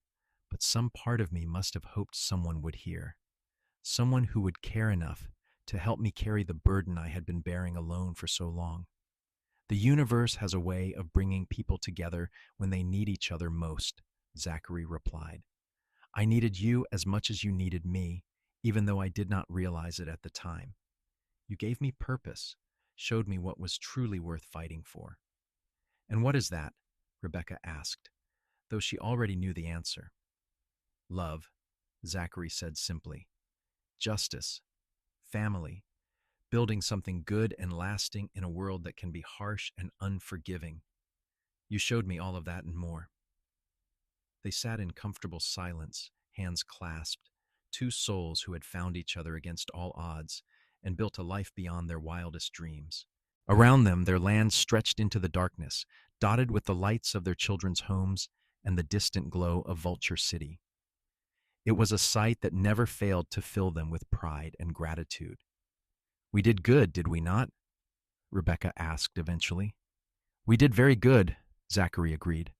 but some part of me must have hoped someone would hear, someone who would care enough to help me carry the burden I had been bearing alone for so long. The universe has a way of bringing people together when they need each other most," Zachary replied. "I needed you as much as you needed me, even though I did not realize it at the time. You gave me purpose, showed me what was truly worth fighting for." "And what is that?" Rebecca asked, though she already knew the answer. "Love," Zachary said simply. "Justice, family, building something good and lasting in a world that can be harsh and unforgiving. You showed me all of that and more." They sat in comfortable silence, hands clasped, two souls who had found each other against all odds and built a life beyond their wildest dreams. Around them, their land stretched into the darkness, dotted with the lights of their children's homes and the distant glow of Vulture City. It was a sight that never failed to fill them with pride and gratitude. "We did good, did we not?" Rebecca asked eventually. "We did very good," Zachary agreed.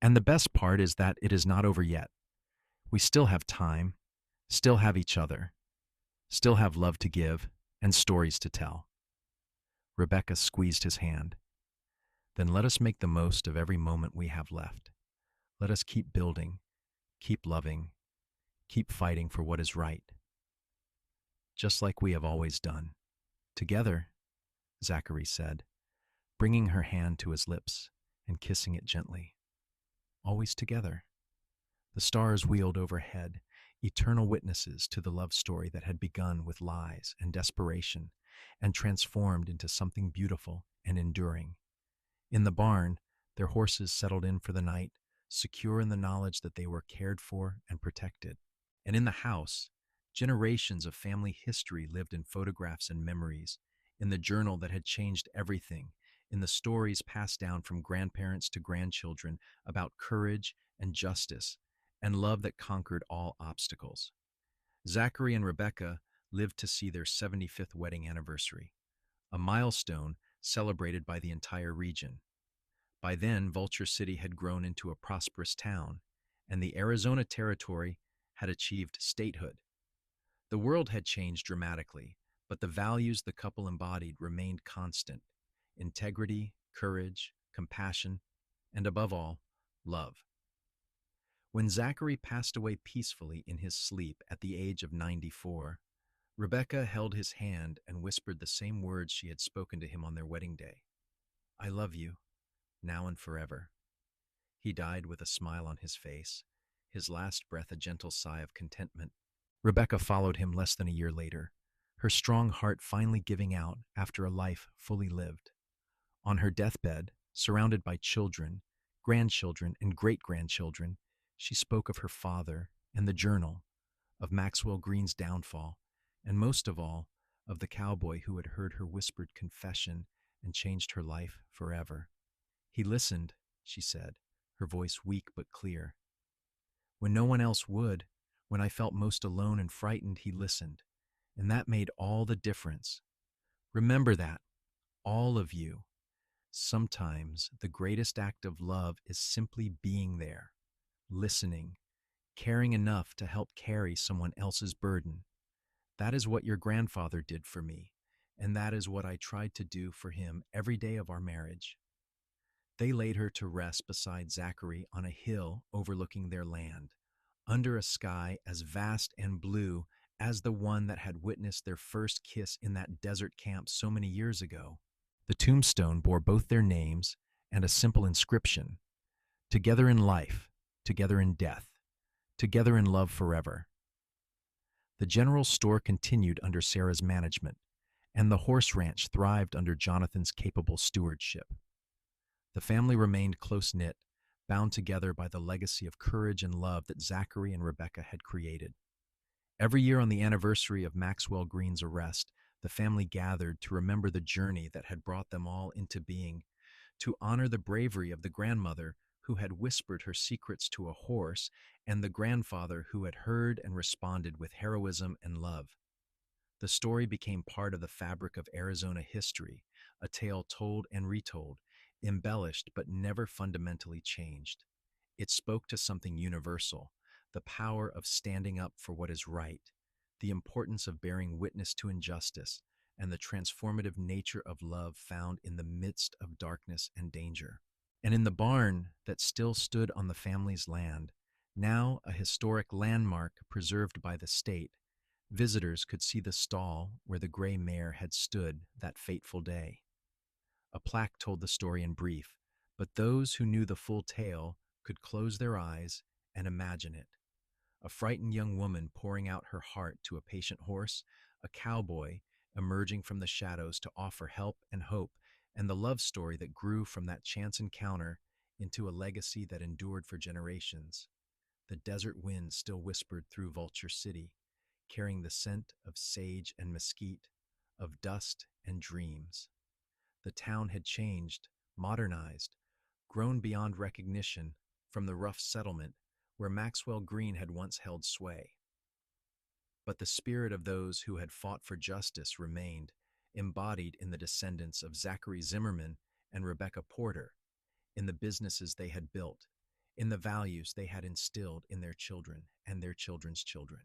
"And the best part is that it is not over yet. We still have time, still have each other, still have love to give and stories to tell." Rebecca squeezed his hand. "Then let us make the most of every moment we have left. Let us keep building, keep loving, keep fighting for what is right, just like we have always done. Together," Zachary said, bringing her hand to his lips and kissing it gently. "Always together." The stars wheeled overhead, eternal witnesses to the love story that had begun with lies and desperation and transformed into something beautiful and enduring. In the barn, their horses settled in for the night, secure in the knowledge that they were cared for and protected. And in the house, generations of family history lived in photographs and memories, in the journal that had changed everything, in the stories passed down from grandparents to grandchildren about courage and justice and love that conquered all obstacles. Zachary and Rebecca lived to see their 75th wedding anniversary, a milestone celebrated by the entire region. By then, Vulture City had grown into a prosperous town, and the Arizona Territory had achieved statehood. The world had changed dramatically, but the values the couple embodied remained constant: integrity, courage, compassion, and above all, love. When Zachary passed away peacefully in his sleep at the age of 94, Rebecca held his hand and whispered the same words she had spoken to him on their wedding day. "I love you, now and forever." He died with a smile on his face, his last breath a gentle sigh of contentment. Rebecca followed him less than a year later, her strong heart finally giving out after a life fully lived. On her deathbed, surrounded by children, grandchildren, and great-grandchildren, she spoke of her father and the journal, of Maxwell Greene's downfall, and most of all, of the cowboy who had heard her whispered confession and changed her life forever. "He listened," she said, her voice weak but clear. "When no one else would, when I felt most alone and frightened, he listened. And that made all the difference. Remember that, all of you. Sometimes the greatest act of love is simply being there, listening, caring enough to help carry someone else's burden. That is what your grandfather did for me, and that is what I tried to do for him every day of our marriage." They laid her to rest beside Zachary on a hill overlooking their land, under a sky as vast and blue as the one that had witnessed their first kiss in that desert camp so many years ago. The tombstone bore both their names and a simple inscription: "Together in life, together in death, together in love forever." The general store continued under Sarah's management, and the horse ranch thrived under Jonathan's capable stewardship. The family remained close-knit, bound together by the legacy of courage and love that Zachary and Rebecca had created. Every year on the anniversary of Maxwell Greene's arrest, the family gathered to remember the journey that had brought them all into being, to honor the bravery of the grandmother who had whispered her secrets to a horse and the grandfather who had heard and responded with heroism and love. The story became part of the fabric of Arizona history, a tale told and retold, embellished but never fundamentally changed. It spoke to something universal: the power of standing up for what is right, the importance of bearing witness to injustice, and the transformative nature of love found in the midst of darkness and danger. And in the barn that still stood on the family's land, now a historic landmark preserved by the state, visitors could see the stall where the gray mare had stood that fateful day. A plaque told the story in brief, but those who knew the full tale could close their eyes and imagine it. A frightened young woman pouring out her heart to a patient horse, a cowboy emerging from the shadows to offer help and hope, and the love story that grew from that chance encounter into a legacy that endured for generations. The desert wind still whispered through Vulture City, carrying the scent of sage and mesquite, of dust and dreams. The town had changed, modernized, grown beyond recognition from the rough settlement where Maxwell Greene had once held sway. But the spirit of those who had fought for justice remained, embodied in the descendants of Zachary Zimmerman and Rebecca Porter, in the businesses they had built, in the values they had instilled in their children and their children's children.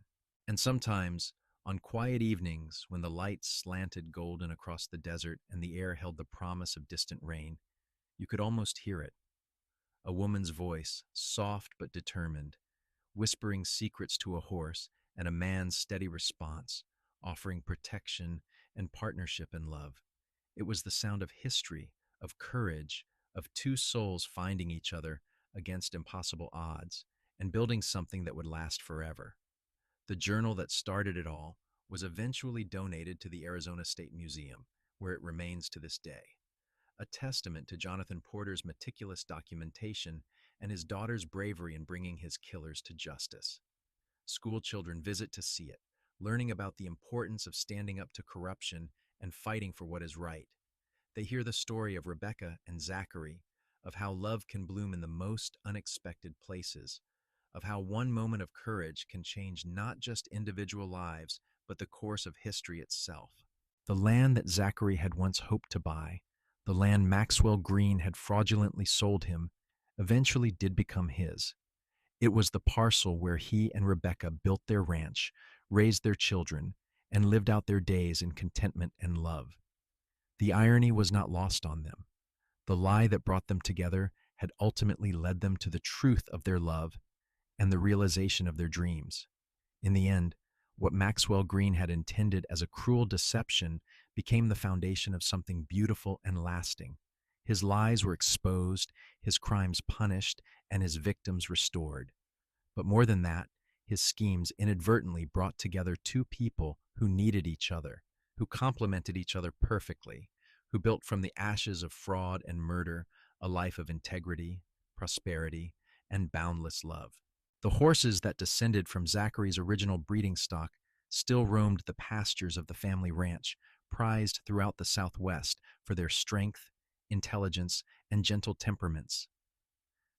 And sometimes, on quiet evenings when the lights slanted golden across the desert and the air held the promise of distant rain, you could almost hear it. A woman's voice, soft but determined, whispering secrets to a horse, and a man's steady response, offering protection and partnership and love. It was the sound of history, of courage, of two souls finding each other against impossible odds and building something that would last forever. The journal that started it all was eventually donated to the Arizona State Museum, where it remains to this day, a testament to Jonathan Porter's meticulous documentation and his daughter's bravery in bringing his killers to justice. School children visit to see it, learning about the importance of standing up to corruption and fighting for what is right. They hear the story of Rebecca and Zachary, of how love can bloom in the most unexpected places, of how one moment of courage can change not just individual lives, but the course of history itself. The land that Zachary had once hoped to buy, the land Maxwell Greene had fraudulently sold him, eventually did become his. It was the parcel where he and Rebecca built their ranch, raised their children, and lived out their days in contentment and love. The irony was not lost on them. The lie that brought them together had ultimately led them to the truth of their love and the realization of their dreams. In the end, what Maxwell Greene had intended as a cruel deception became the foundation of something beautiful and lasting. His lies were exposed, his crimes punished, and his victims restored. But more than that, his schemes inadvertently brought together two people who needed each other, who complemented each other perfectly, who built from the ashes of fraud and murder a life of integrity, prosperity, and boundless love. The horses that descended from Zachary's original breeding stock still roamed the pastures of the family ranch, prized throughout the Southwest for their strength, intelligence, and gentle temperaments.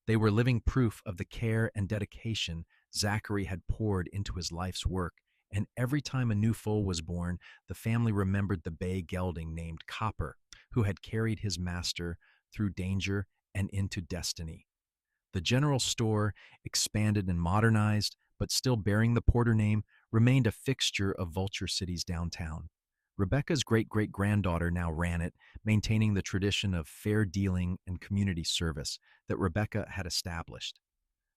They were living proof of the care and dedication Zachary had poured into his life's work, and every time a new foal was born, the family remembered the bay gelding named Copper, who had carried his master through danger and into destiny. The general store, expanded and modernized, but still bearing the Porter name, remained a fixture of Vulture City's downtown. Rebecca's great-great-granddaughter now ran it, maintaining the tradition of fair dealing and community service that Rebecca had established.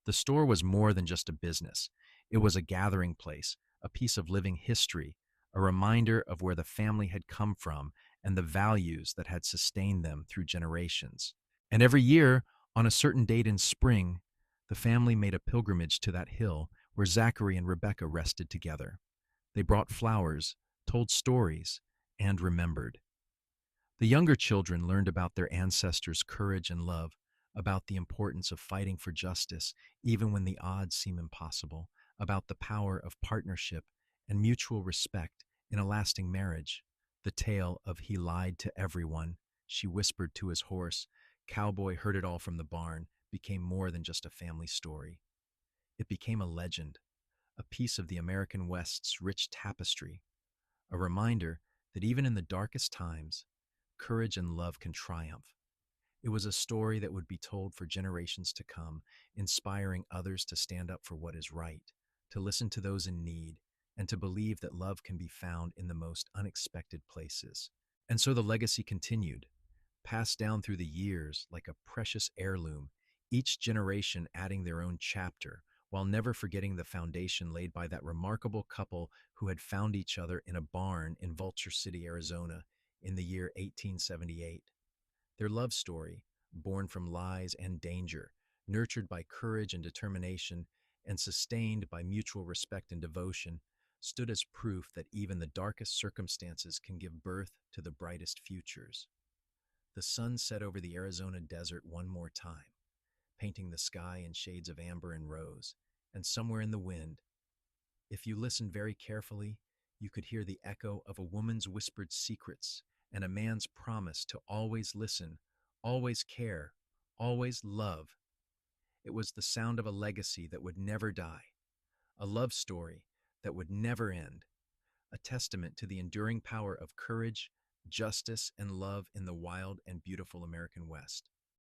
The store was more than just a business. It was a gathering place, a piece of living history, a reminder of where the family had come from and the values that had sustained them through generations. And every year, on a certain date in spring, the family made a pilgrimage to that hill where Zachary and Rebecca rested together. They brought flowers, told stories, and remembered. The younger children learned about their ancestors' courage and love, about the importance of fighting for justice even when the odds seem impossible, about the power of partnership and mutual respect in a lasting marriage. The tale of "he lied to everyone," she whispered to his horse, "Cowboy heard it all from the barn," became more than just a family story. It became a legend, a piece of the American West's rich tapestry, a reminder that even in the darkest times, courage and love can triumph. It was a story that would be told for generations to come, inspiring others to stand up for what is right, to listen to those in need, and to believe that love can be found in the most unexpected places. And so the legacy continued, passed down through the years like a precious heirloom, each generation adding their own chapter, while never forgetting the foundation laid by that remarkable couple who had found each other in a barn in Vulture City, Arizona, in the year 1878. Their love story, born from lies and danger, nurtured by courage and determination, and sustained by mutual respect and devotion, stood as proof that even the darkest circumstances can give birth to the brightest futures. The sun set over the Arizona desert one more time, painting the sky in shades of amber and rose, and somewhere in the wind, if you listened very carefully, you could hear the echo of a woman's whispered secrets and a man's promise to always listen, always care, always love. It was the sound of a legacy that would never die, a love story that would never end, a testament to the enduring power of courage, justice, and love in the wild and beautiful American West.